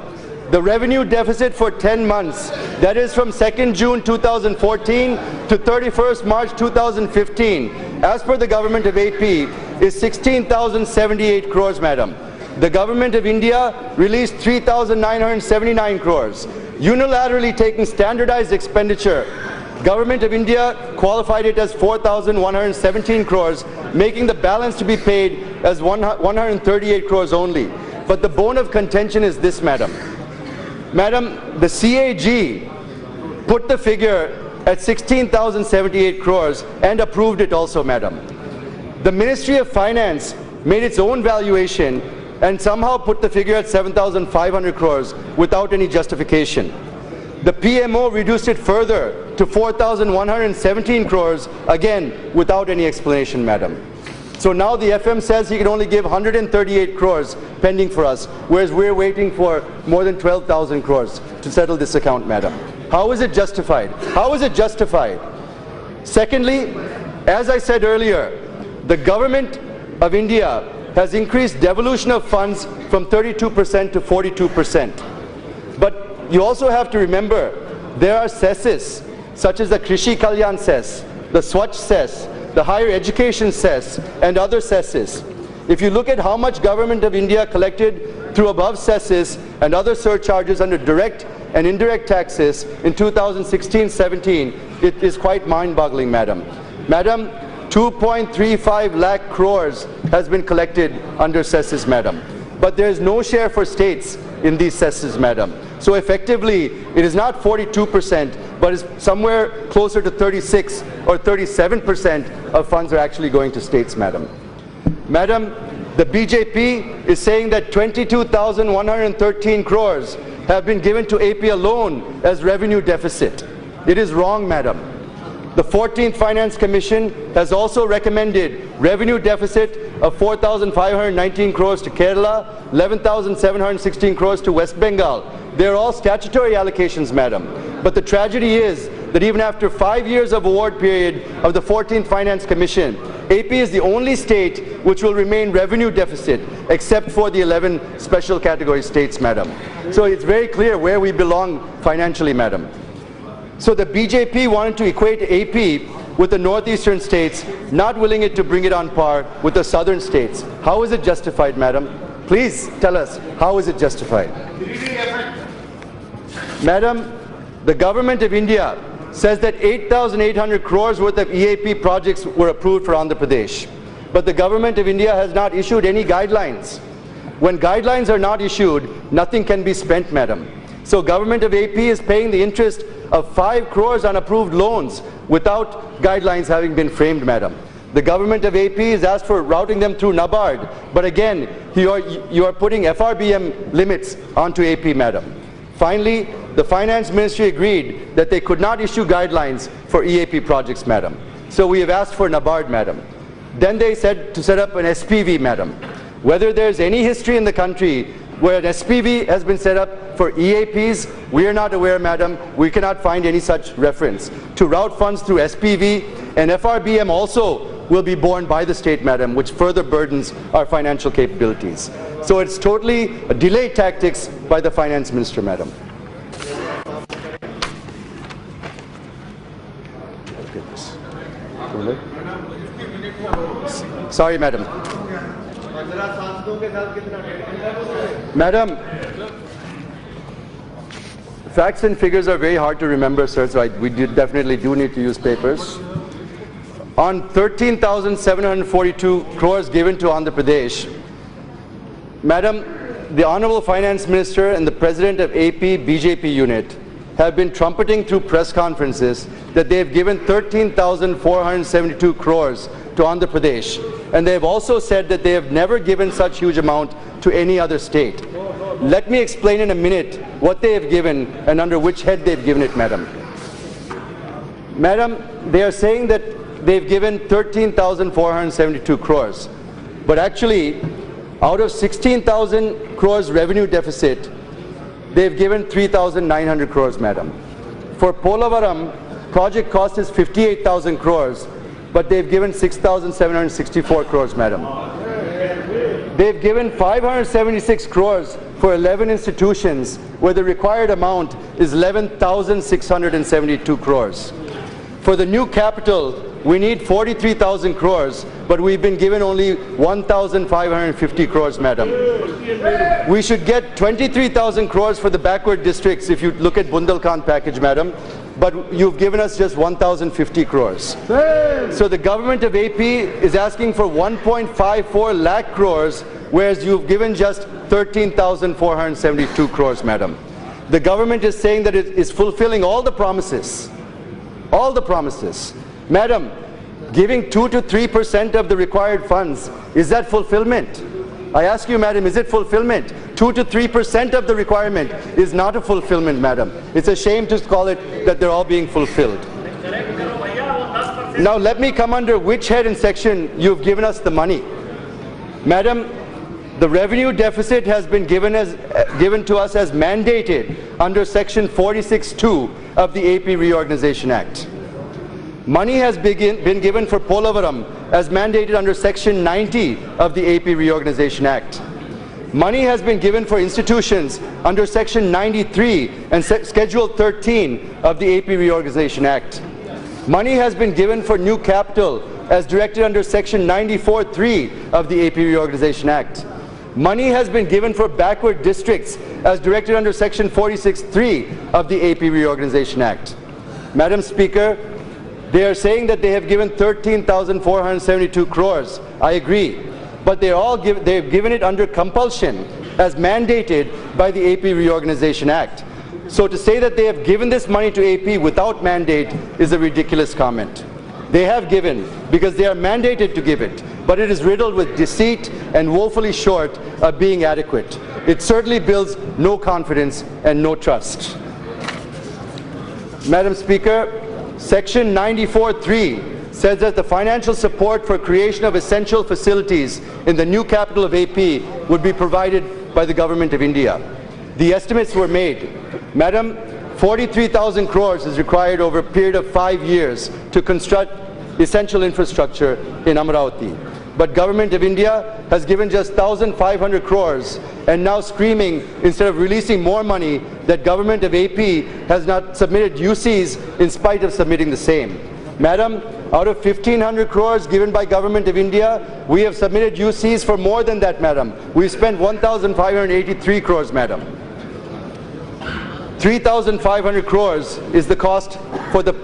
The revenue deficit for 10 months, that is from 2nd June 2014 to 31st March 2015, as per the Government of AP, is 16,078 crores, Madam. The Government of India released 3,979 crores. Unilaterally taking standardized expenditure, Government of India qualified it as 4,117 crores, making the balance to be paid as 138 crores only. But the bone of contention is this, Madam. Madam, the CAG put the figure at 16,078 crores and approved it also, Madam. The Ministry of Finance made its own valuation and somehow put the figure at 7,500 crores without any justification. The PMO reduced it further to 4,117 crores, again without any explanation, madam. So now the FM says he can only give 138 crores pending for us, whereas we're waiting for more than 12,000 crores to settle this account, madam. How is it justified? How is it justified? Secondly, as I said earlier, the government of India has increased devolution of funds from 32% to 42%. But you also have to remember, there are cesses, such as the Krishi Kalyan cess, the Swachh cess, the higher education cess, and other cesses. If you look at how much government of India collected through above cesses and other surcharges under direct and indirect taxes in 2016-17, it is quite mind-boggling, madam. Madam, 2.35 lakh crores has been collected under cesses, madam. But there is no share for states in these cesses, madam. So effectively, it is not 42%, but is somewhere closer to 36 or 37% of funds are actually going to states, madam. Madam, the BJP is saying that 22,113 crores have been given to AP alone as revenue deficit. It is wrong, madam. The 14th Finance Commission has also recommended revenue deficit of 4,519 crores to Kerala, 11,716 crores to West Bengal. They're all statutory allocations, madam. But the tragedy is that even after 5 years of award period of the 14th Finance Commission, AP is the only state which will remain revenue deficit, except for the 11 special category states, madam. So it's very clear where we belong financially, madam. So the BJP wanted to equate AP with the northeastern states, not willing it to bring it on par with the southern states. How is it justified, madam? Please tell us, how is it justified? Madam, the government of India says that 8,800 crores worth of EAP projects were approved for Andhra Pradesh. But the government of India has not issued any guidelines. When guidelines are not issued, nothing can be spent, madam. So government of AP is paying the interest of 5 crores on approved loans without guidelines having been framed, madam. The government of AP has asked for routing them through NABARD, but again, you are putting FRBM limits onto AP, madam. Finally, the Finance Ministry agreed that they could not issue guidelines for EAP projects, madam. So we have asked for NABARD, madam. Then they said to set up an SPV, madam. Whether there's any history in the country where an SPV has been set up for EAPs, we are not aware, madam. We cannot find any such reference. To route funds through SPV, and FRBM also will be borne by the state, madam, which further burdens our financial capabilities. So it's totally a delay tactics by the Finance Minister, madam. Sorry, madam. Madam, facts and figures are very hard to remember, sir, so we definitely do need to use papers. On 13,742 crores given to Andhra Pradesh, madam, the Honorable Finance Minister and the President of AP BJP unit have been trumpeting through press conferences that they have given 13,472 crores to Andhra Pradesh. And they have also said that they have never given such huge amount to any other state. Let me explain in a minute what they have given and under which head they have given it, madam. Madam, they are saying that they've given 13,472 crores. But actually, out of 16,000 crores revenue deficit, they've given 3,900 crores, madam. For Polavaram, project cost is 58,000 crores, but they've given 6,764 crores, madam. They've given 576 crores for 11 institutions, where the required amount is 11,672 crores. For the new capital, we need 43,000 crores, but we've been given only 1,550 crores, madam. We should get 23,000 crores for the backward districts if you look at Bundelkhand package, madam, but you've given us just 1,050 crores. So the government of AP is asking for 1.54 lakh crores, whereas you've given just 13,472 crores, madam. The government is saying that it is fulfilling all the promises. All the promises. Madam, giving 2 to 3% of the required funds, is that fulfillment? I ask you, madam, is it fulfillment? 2 to 3% of the requirement is not a fulfillment, madam. It's a shame to call it that they're all being fulfilled. Now let me come under which head and section you've given us the money. Madam, the revenue deficit has been given to us as mandated under section 46(2) of the AP Reorganization Act. Money has been given for Polavaram as mandated under section 90 of the AP Reorganization Act. Money has been given for institutions under section 93 and schedule 13 of the AP Reorganization Act. Money has been given for new capital as directed under section 94(3) of the AP Reorganization Act. Money has been given for backward districts as directed under section 46(3) of the AP Reorganization Act. Madam Speaker, they are saying that they have given 13,472 crores. I agree. But they've given it under compulsion as mandated by the AP Reorganization Act. So to say that they have given this money to AP without mandate is a ridiculous comment. They have given because they are mandated to give it, but it is riddled with deceit and woefully short of being adequate. It certainly builds no confidence and no trust. Madam Speaker, section 94(3) says that the financial support for creation of essential facilities in the new capital of AP would be provided by the Government of India. The estimates were made. Madam, 43,000 crores is required over a period of 5 years to construct essential infrastructure in Amaravati. But Government of India has given just 1,500 crores and now screaming, instead of releasing more money, that Government of AP has not submitted UCs in spite of submitting the same. Madam, out of 1,500 crores given by Government of India, we have submitted UCs for more than that, madam. We've spent 1,583 crores, madam. 3,500 crores is the cost for the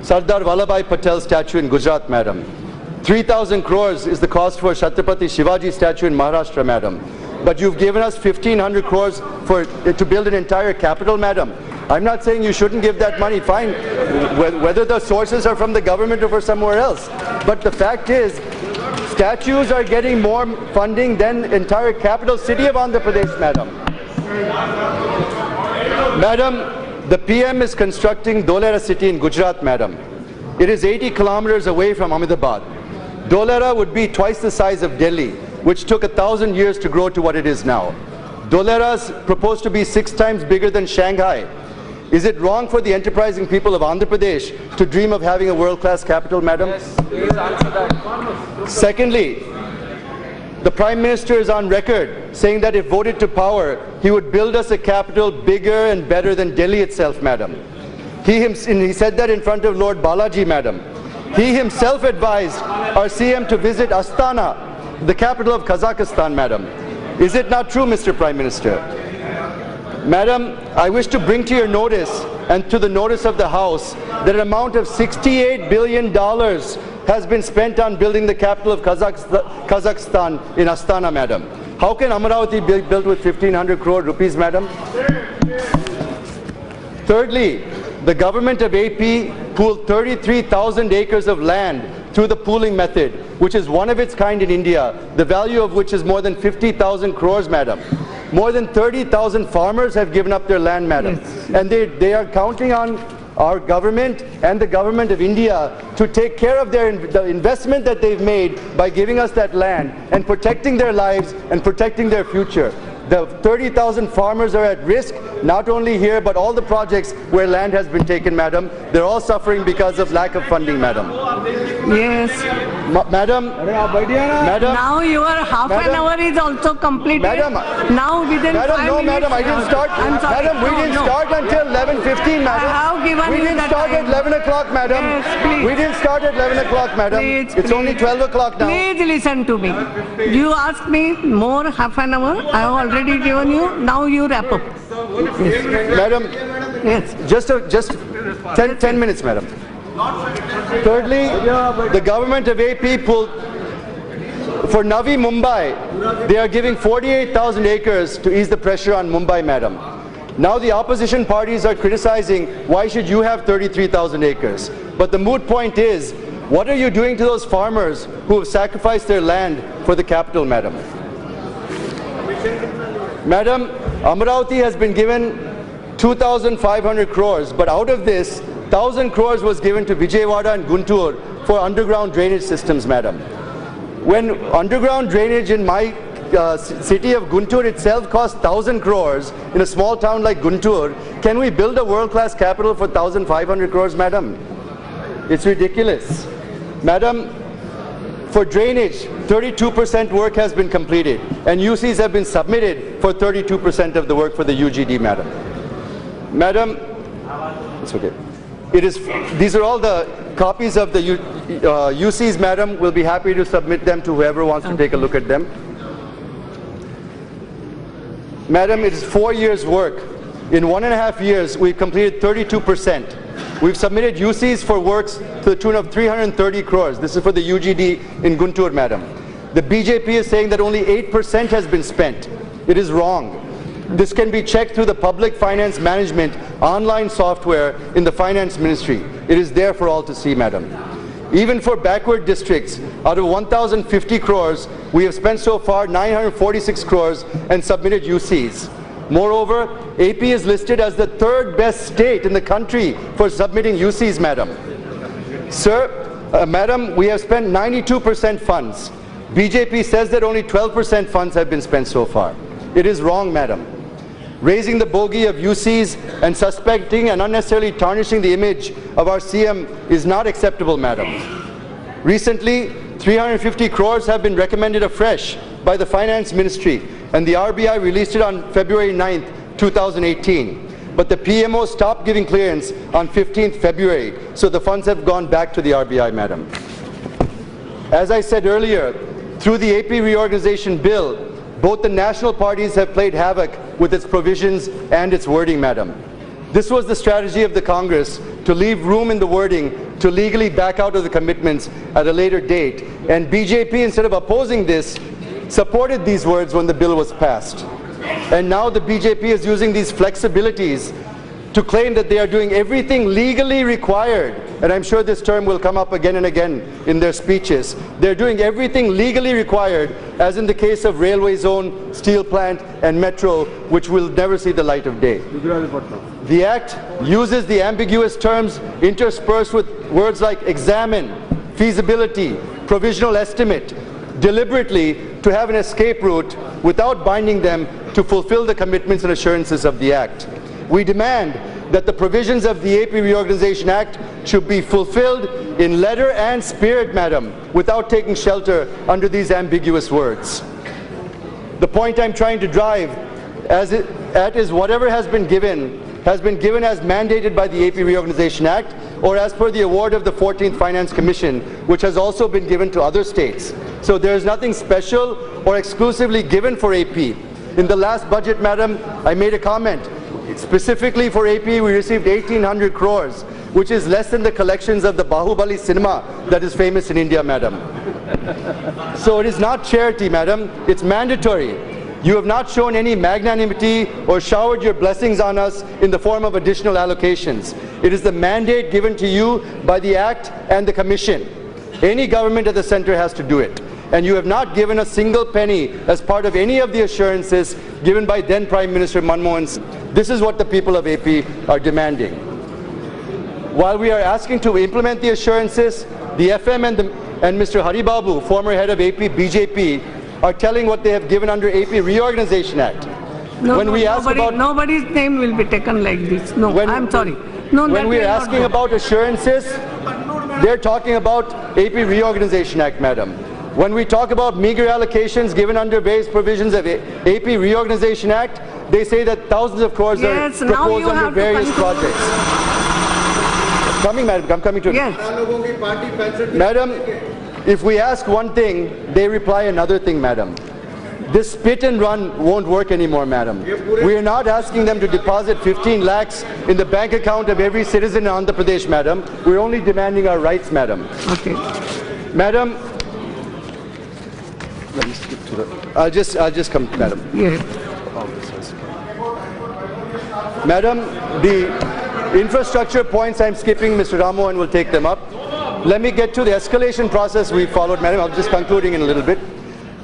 Sardar Vallabhbhai Patel statue in Gujarat, madam. 3,000 crores is the cost for Chhatrapati Shivaji statue in Maharashtra, madam. But you've given us 1,500 crores to build an entire capital, madam. I'm not saying you shouldn't give that money, fine, whether the sources are from the government or from somewhere else. But the fact is, statues are getting more funding than the entire capital city of Andhra Pradesh, madam. Madam, the PM is constructing Dholera city in Gujarat, madam. It is 80 kilometers away from Ahmedabad. Dholera would be twice the size of Delhi, which took 1,000 years to grow to what it is now. Dholera is proposed to be 6 times bigger than Shanghai. Is it wrong for the enterprising people of Andhra Pradesh to dream of having a world-class capital, madam? Yes, please answer that. Secondly, the Prime Minister is on record saying that if voted to power, he would build us a capital bigger and better than Delhi itself, madam. He said that in front of Lord Balaji, madam. He himself advised our CM to visit Astana, the capital of Kazakhstan, madam. Is it not true, Mr. Prime Minister? Madam, I wish to bring to your notice and to the notice of the House that an amount of $68 billion has been spent on building the capital of Kazakhstan in Astana, madam. How can Amaravati be built with 1,500 crore rupees, madam? Thirdly, the government of AP pooled 33,000 acres of land through the pooling method, which is one of its kind in India, the value of which is more than 50,000 crores, madam. More than 30,000 farmers have given up their land, madam. Yes. And they are counting on our government and the government of India to take care of the investment that they've made by giving us that land and protecting their lives and protecting their future. The 30,000 farmers are at risk, not only here, but all the projects where land has been taken, madam. They're all suffering because of lack of funding, madam. Yes. Madam. Now your half an hour is also completed. Madam. Now within 5 minutes. No, madam, I didn't start. Madam, we didn't start until 11:15, madam. I have given we you didn't start at 11 o'clock, madam. Yes, please. We didn't start at 11 o'clock, madam. Please, it's only 12 o'clock now. Please listen to me. You asked me more half an hour. I have already given you. Now you wrap up. Yes. Madam, yes. Just 10 minutes, madam. Thirdly, the government of AP pulled for Navi Mumbai. They are giving 48,000 acres to ease the pressure on Mumbai, madam. Now the opposition parties are criticizing why should you have 33,000 acres. But the moot point is, what are you doing to those farmers who have sacrificed their land for the capital, madam? Madam, Amaravati has been given 2,500 crores, but out of this, 1,000 crores was given to Vijayawada and Guntur for underground drainage systems, madam. When underground drainage in my city of Guntur itself costs 1,000 crores in a small town like Guntur, can we build a world-class capital for 1,500 crores, madam? It's ridiculous. Madam, for drainage, 32% work has been completed, and UCs have been submitted for 32% of the work for the UGD, madam. Madam, it's okay. These are all the copies of the UCs, madam. We'll be happy to submit them to whoever wants to take a look at them. Madam, it is 4 years' work. In 1.5 years, we've completed 32%. We've submitted UCs for works to the tune of 330 crores. This is for the UGD in Guntur, madam. The BJP is saying that only 8% has been spent. It is wrong. This can be checked through the Public Finance Management online software in the Finance Ministry. It is there for all to see, madam. Even for backward districts, out of 1,050 crores, we have spent so far 946 crores and submitted UCs. Moreover, AP is listed as the 3rd best state in the country for submitting UCs, madam. Sir, madam, we have spent 92% funds. BJP says that only 12% funds have been spent so far. It is wrong, madam. Raising the bogey of UCs and suspecting and unnecessarily tarnishing the image of our CM is not acceptable, madam. Recently, 350 crores have been recommended afresh by the Finance Ministry, and the RBI released it on February 9th, 2018. But the PMO stopped giving clearance on 15th February, so the funds have gone back to the RBI, madam. As I said earlier, through the AP reorganization bill, both the national parties have played havoc with its provisions and its wording, madam. This was the strategy of the Congress, to leave room in the wording to legally back out of the commitments at a later date. And BJP, instead of opposing this, supported these words when the bill was passed. And now the BJP is using these flexibilities to claim that they are doing everything legally required. And I'm sure this term will come up again and again in their speeches. They're doing everything legally required, as in the case of railway zone, steel plant, and metro, which will never see the light of day. The Act uses the ambiguous terms interspersed with words like examine, feasibility, provisional estimate, deliberately to have an escape route without binding them to fulfill the commitments and assurances of the Act. We demand that the provisions of the AP Reorganization Act should be fulfilled in letter and spirit, madam, without taking shelter under these ambiguous words. The point I'm trying to drive at is whatever has been given as mandated by the AP Reorganization Act or as per the award of the 14th Finance Commission, which has also been given to other states. So there is nothing special or exclusively given for AP. In the last budget, madam, I made a comment. Specifically for AP, we received 1,800 crores, which is less than the collections of the Bahubali cinema that is famous in India, madam. So it is not charity, madam. It's mandatory. You have not shown any magnanimity or showered your blessings on us in the form of additional allocations. It is the mandate given to you by the Act and the Commission. Any government at the center has to do it. And you have not given a single penny as part of any of the assurances given by then Prime Minister Manmohan Singh. This is what the people of AP are demanding. While we are asking to implement the assurances, the FM and Mr. Haribabu, former head of AP BJP, are telling what they have given under AP Reorganization Act. Nobody's name will be taken like this. No, I'm sorry. No, when we are asking about assurances, they're talking about AP Reorganization Act, madam. When we talk about meager allocations given under various provisions of AP Reorganization Act, they say that thousands of crores are proposed under various projects. Coming, madam, I'm coming to it. Yes. Madam, if we ask one thing, they reply another thing, madam. This spit and run won't work anymore, madam. We are not asking them to deposit 15 lakhs in the bank account of every citizen in Andhra Pradesh, madam. We're only demanding our rights, madam. Okay. Madam, let me skip to the... I'll just come, madam. Yes. Madam, the infrastructure points I'm skipping, Mr. Ramohan will take them up. Let me get to the escalation process we followed, madam. I'm just concluding in a little bit.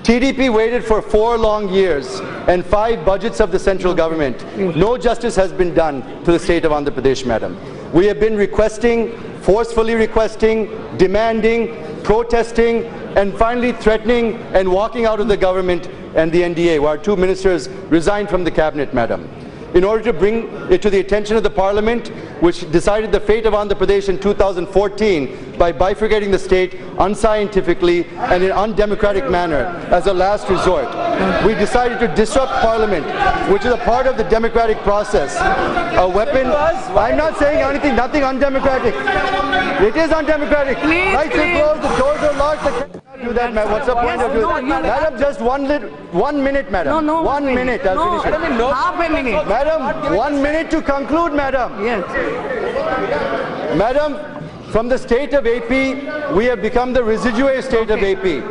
TDP waited for 4 long years and 5 budgets of the central government. No justice has been done to the state of Andhra Pradesh, madam. We have been requesting, forcefully requesting, demanding, protesting, and finally threatening and walking out of the government and the NDA, where our 2 ministers resigned from the cabinet, madam. In order to bring it to the attention of the Parliament, which decided the fate of Andhra Pradesh in 2014 by bifurcating the state unscientifically and in an undemocratic manner as a last resort, we decided to disrupt Parliament, which is a part of the democratic process. A weapon. I'm not saying anything, nothing undemocratic. It is undemocratic. Please, Lights are please. closed, the doors are locked. I cannot do that, ma'am. What's the point of doing that? Madam, just 1 minute, madam. No, 1 minute. I'll finish it. Half a minute. Madam, 1 minute to conclude, madam. Yes. Madam, from the state of AP, we have become the residual state of AP.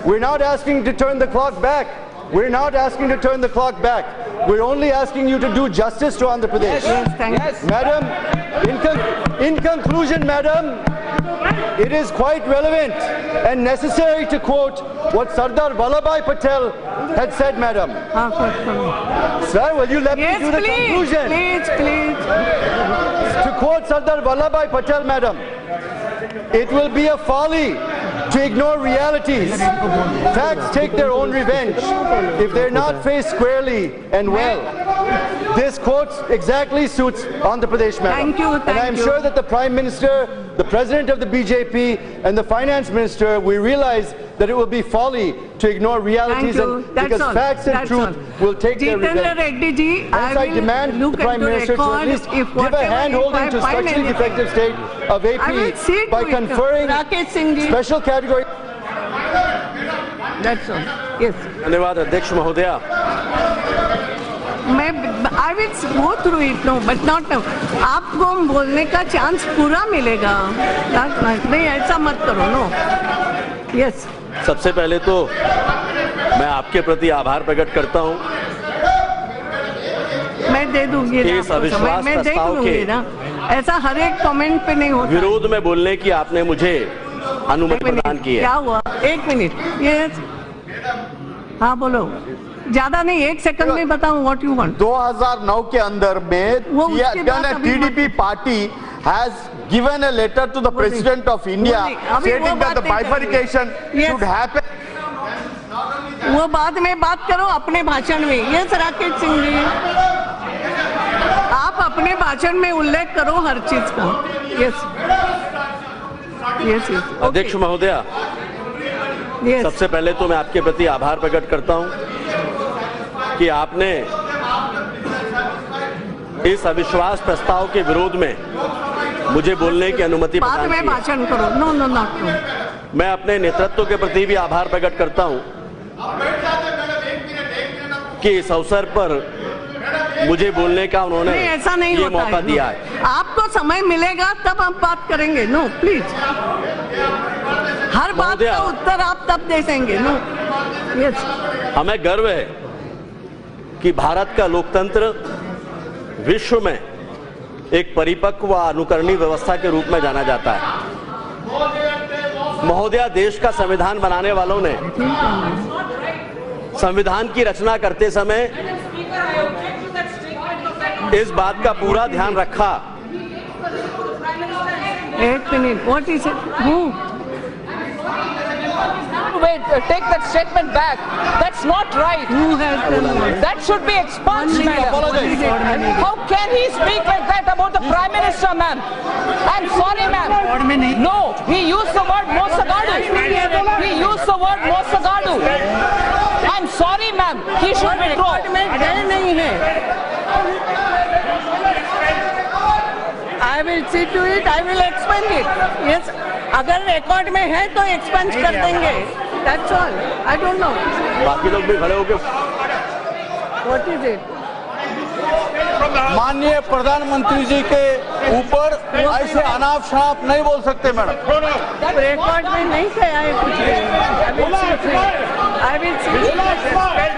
We're not asking to turn the clock back. We're not asking to turn the clock back. We're only asking you to do justice to Andhra Pradesh. Yes, thank you. Yes. Madam, in conclusion, madam, it is quite relevant and necessary to quote what Sardar Vallabhbhai Patel had said, madam. Sir, will you let me Yes, do the please. conclusion? Please. To quote Sardar Vallabhbhai Patel, madam, it will be a folly to ignore realities. Facts take their own revenge if they're not faced squarely and well. This quote exactly suits Andhra Pradesh, madam. Thank you, And I'm thank you. sure that the Prime Minister, the President of the BJP, and the Finance Minister, we realize that it will be folly to ignore realities Thank you. and That's because all. facts and That's truth all. will take their Jitendra revenge. Reddy ji, Hence, I will demand the look Prime into Minister to record at least if give a whatever, hand-holding if to I find structurally anything. defective state of I will AP see by to it. conferring Rakesh Singh ji. special category. That's all. Yes. धन्यवाद अध्यक्ष महोदया। I will go through it, no, but not now. आपको बोलने का chance पूरा मिलेगा। नहीं, ऐसा मत करो, no. Yes. सबसे पहले तो मैं आपके प्रति आभार प्रकट करता हूं मैं दे दूंगी ना इस आपको अविश्वास समय, मैं देख प्रस्ताव लूंगी के ना। ऐसा हर एक कमेंट पे नहीं होता। विरोध में बोलने की आपने मुझे अनुमति प्रदान की क्या है। हुआ? 1 मिनट। यस। हाँ बोलो। ज्यादा नहीं, 1 सेकंड में बताऊं व्हाट यू वांट। 2009 के अंदर में वो उसके बाद अभी TDP party has given a letter to the President of India अभी वो stating that the बात नहीं करेंगे। bifurcation Yes. should happen. वो बाद में बात करो अपने भाषण में। यस राकेश सिंह जी, आप अपने भाषण में उल्लेख करो हर चीज का। Yes yes yes. अध्यक्ष महोदया, यस। सबसे पहले तो मैं आपके प्रति आभार प्रकट करता हूं कि आपने इस अविश्वास प्रस्ताव के विरोध में मुझे बोलने की अनुमति बाद प्रदान में की है। भाषण करो। No no not no. मैं अपने नेतृत्व के प्रति भी आभार प्रकट करता हूं कि इस अवसर पर मुझे बोलने का उन्होंने नहीं, ऐसा नहीं ये होता मौका है, दिया नो। है। आपको समय मिलेगा तब हम बात करेंगे। नो प्लीज, हर बात महोदया। का उत्तर आप तब दे देंगे। No yes. हमें गर्व है कि भारत का लोकतंत्र विश्व में एक परिपक्व व अनुकरणीय व्यवस्था के रूप में जाना जाता है। महोदया, देश का संविधान बनाने वालों ने संविधान की रचना करते समय इस बात का पूरा ध्यान रखा। 1 minute. What is it? Who? Wait, take that statement back. That's not right. Who has done what? That should be expunged, madam. Apologize. How can he speak like that about the Prime Minister, ma'am? I'm sorry, ma'am. No, he used the word Mosagadu. He used the word Mosagadu. I'm sorry, ma'am. He should withdraw. Record में है नहीं है। I will see to it. I will expunge it. Yes. अगर record में है तो expunge कर देंगे। That's all. I don't know. बाकी लोग भी खड़े होकर What is it? माननीय प्रधानमंत्री जी के ऊपर ऐसे अनाप शनाप नहीं बोल सकते मैडम। रिकॉर्ड में नहीं कहा है कुछ भी। I will see to it. I will see to it.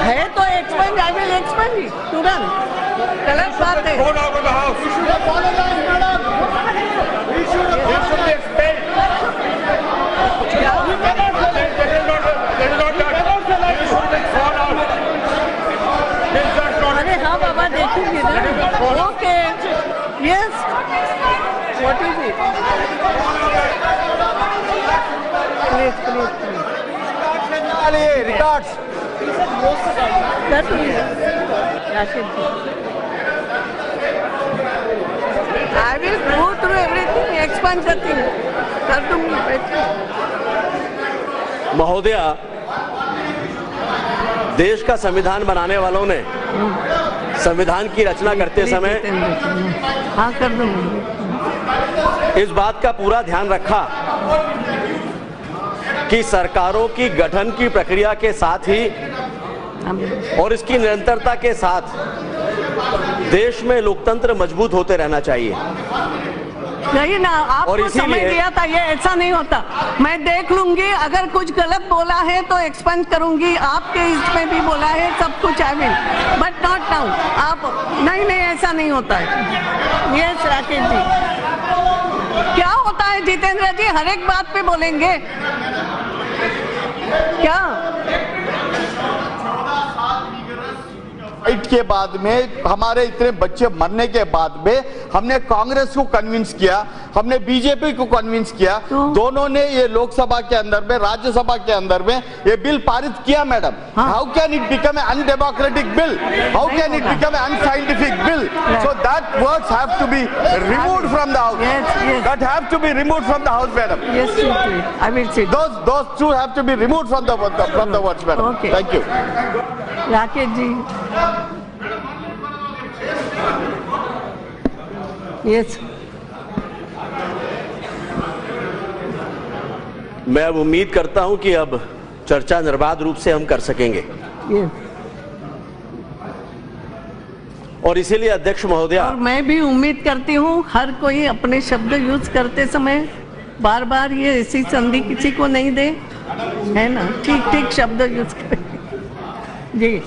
है तो expunge. I will expunge it. तुरंत। गलत बात है। That is not done. अरे हाँ बाबा देखूंगी ना. Okay. Yes. What is it? Please. Records. That will Rashid ji. I will go through everything, expunge the thing. कर दूंगी बैठिए. महोदया, देश का संविधान बनाने वालों ने संविधान की रचना करते समय हाँ कर दूंगी. इस बात का पूरा ध्यान रखा कि सरकारों की गठन की प्रक्रिया के साथ ही और इसकी निरंतरता के साथ देश में लोकतंत्र मजबूत होते रहना चाहिए. नहीं ना, आपको समय दिया था, ये ऐसा नहीं होता. मैं देख लूंगी, अगर कुछ गलत बोला है तो एक्सपेंड करूंगी. आपके इसमें भी बोला है सब कुछ, I will, but not now. आप नहीं, ऐसा नहीं होता है. यस राकेश जी. क्या होता है जितेंद्र जी, हर एक बात पे बोलेंगे क्या? फाइट के बाद में, हमारे इतने बच्चे मरने के बाद में हमने कांग्रेस को कन्विंस किया, हमने बीजेपी को कन्विंस किया. दोनों ने ये लोकसभा के अंदर में, राज्यसभा के अंदर में ये बिल पारित किया. Madam, how can it become a undemocratic bill? How can it become a unscientific bill? So that words have to be removed from the house. That have to be removed from the house, madam. Yes, I will see. Those two have to be removed from the words, madam. Okay. Thank you. Rakesh ji. Yes. मैं अब उम्मीद करता हूं कि अब चर्चा निर्बाध रूप से हम कर सकेंगे. यस. और इसीलिए अध्यक्ष महोदया, और मैं भी उम्मीद करती हूँ हर कोई अपने शब्द यूज करते समय बार बार ये ऐसी संधि किसी को नहीं दे, है ना. ठीक शब्द यूज करें जी.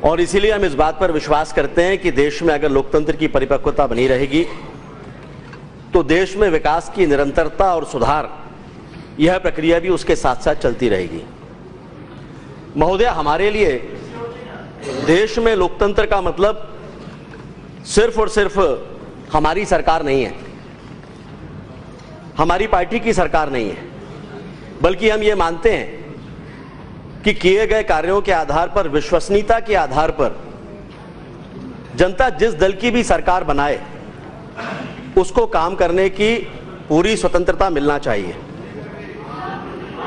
और इसीलिए हम इस बात पर विश्वास करते हैं कि देश में अगर लोकतंत्र की परिपक्वता बनी रहेगी तो देश में विकास की निरंतरता और सुधार, यह प्रक्रिया भी उसके साथ साथ चलती रहेगी. महोदया, हमारे लिए देश में लोकतंत्र का मतलब सिर्फ और सिर्फ हमारी सरकार नहीं है, हमारी पार्टी की सरकार नहीं है, बल्कि हम ये मानते हैं कि किए गए कार्यों के आधार पर, विश्वसनीयता के आधार पर जनता जिस दल की भी सरकार बनाए उसको काम करने की पूरी स्वतंत्रता मिलना चाहिए.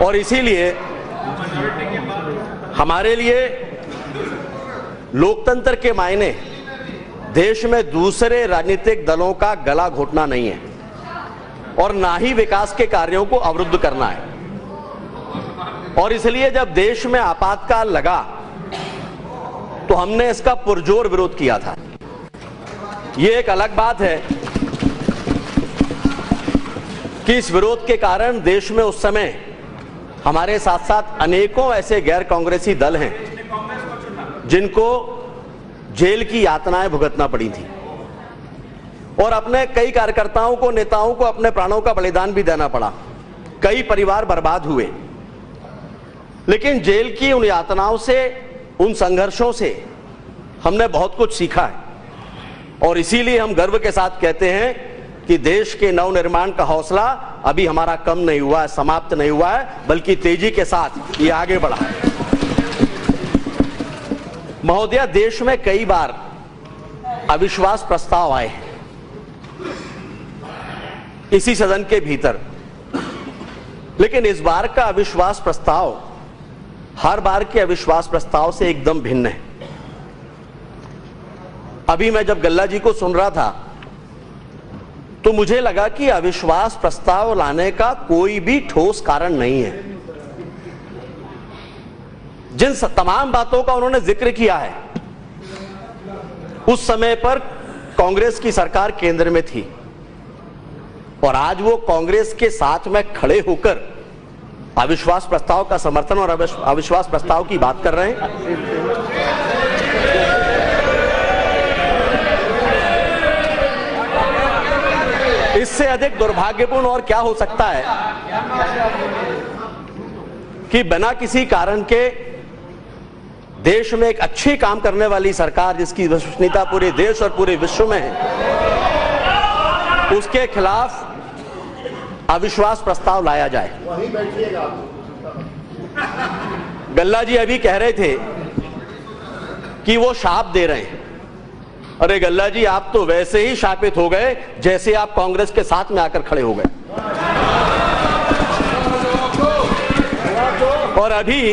और इसीलिए हमारे लिए लोकतंत्र के मायने देश में दूसरे राजनीतिक दलों का गला घोटना नहीं है और ना ही विकास के कार्यों को अवरुद्ध करना है. और इसलिए जब देश में आपातकाल लगा तो हमने इसका पुरजोर विरोध किया था. यह एक अलग बात है कि इस विरोध के कारण देश में उस समय हमारे साथ साथ अनेकों ऐसे गैर कांग्रेसी दल हैं जिनको जेल की यातनाएं भुगतना पड़ी थी और अपने कई कार्यकर्ताओं को, नेताओं को अपने प्राणों का बलिदान भी देना पड़ा. कई परिवार बर्बाद हुए. लेकिन जेल की उन यातनाओं से, उन संघर्षों से हमने बहुत कुछ सीखा है और इसीलिए हम गर्व के साथ कहते हैं कि देश के नवनिर्माण का हौसला अभी हमारा कम नहीं हुआ है, समाप्त नहीं हुआ है, बल्कि तेजी के साथ ये आगे बढ़ा है. महोदया, देश में कई बार अविश्वास प्रस्ताव आए इसी सदन के भीतर, लेकिन इस बार का अविश्वास प्रस्ताव हर बार के अविश्वास प्रस्ताव से एकदम भिन्न है. अभी मैं जब गल्ला जी को सुन रहा था तो मुझे लगा कि अविश्वास प्रस्ताव लाने का कोई भी ठोस कारण नहीं है. जिन तमाम बातों का उन्होंने जिक्र किया है, उस समय पर कांग्रेस की सरकार केंद्र में थी और आज वो कांग्रेस के साथ में खड़े होकर अविश्वास प्रस्ताव का समर्थन और अविश्वास प्रस्ताव की बात कर रहे हैं. इससे अधिक दुर्भाग्यपूर्ण और क्या हो सकता है कि बिना किसी कारण के देश में एक अच्छी काम करने वाली सरकार जिसकी विश्वसनीयता पूरे देश और पूरे विश्व में है, उसके खिलाफ अविश्वास प्रस्ताव लाया जाए। गल्ला जी अभी कह रहे थे कि वो शाप दे रहे हैं। अरे गल्ला जी, आप तो वैसे ही शापित हो गए जैसे आप कांग्रेस के साथ में आकर खड़े हो गए। और अभी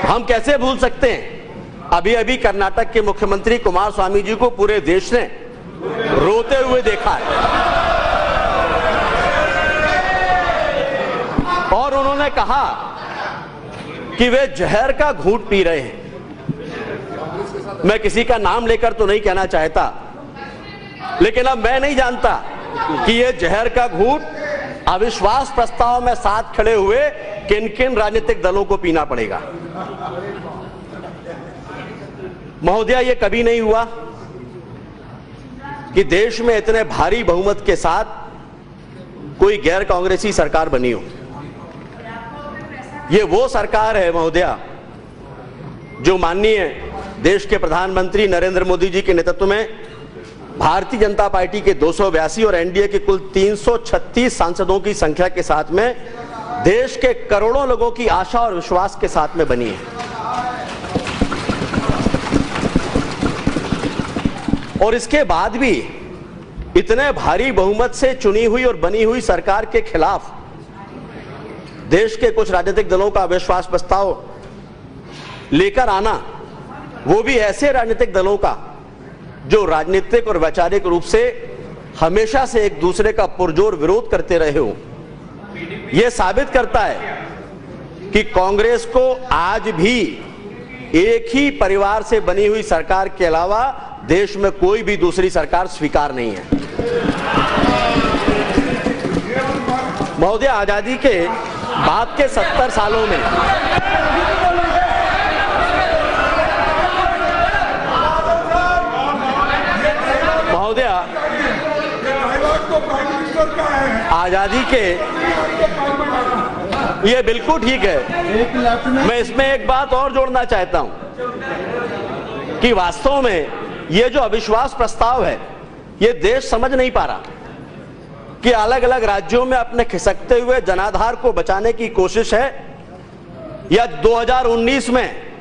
हम कैसे भूल सकते हैं, अभी अभी कर्नाटक के मुख्यमंत्री कुमारस्वामी जी को पूरे देश ने रोते हुए देखा है और उन्होंने कहा कि वे जहर का घूंट पी रहे हैं। मैं किसी का नाम लेकर तो नहीं कहना चाहता, लेकिन अब मैं नहीं जानता कि यह जहर का घूंट अविश्वास प्रस्ताव में साथ खड़े हुए किन किन राजनीतिक दलों को पीना पड़ेगा। महोदया, यह कभी नहीं हुआ कि देश में इतने भारी बहुमत के साथ कोई गैर कांग्रेसी सरकार बनी हो। यह वो सरकार है महोदया जो माननीय देश के प्रधानमंत्री नरेंद्र मोदी जी के नेतृत्व में भारतीय जनता पार्टी के 282 और एनडीए के कुल 336 सांसदों की संख्या के साथ में देश के करोड़ों लोगों की आशा और विश्वास के साथ में बनी है। और इसके बाद भी इतने भारी बहुमत से चुनी हुई और बनी हुई सरकार के खिलाफ देश के कुछ राजनीतिक दलों का अविश्वास प्रस्ताव लेकर आना, वो भी ऐसे राजनीतिक दलों का जो राजनीतिक और वैचारिक रूप से हमेशा से एक दूसरे का पुरजोर विरोध करते रहे हो, यह साबित करता है कि कांग्रेस को आज भी एक ही परिवार से बनी हुई सरकार के अलावा देश में कोई भी दूसरी सरकार स्वीकार नहीं है। महोदय, आजादी के बाद के 70 सालों में महोदया, आजादी के, ये बिल्कुल ठीक है। मैं इसमें एक बात और जोड़ना चाहता हूं कि वास्तव में ये जो अविश्वास प्रस्ताव है, ये देश समझ नहीं पा रहा कि अलग अलग राज्यों में अपने खिसकते हुए जनाधार को बचाने की कोशिश है या 2019 में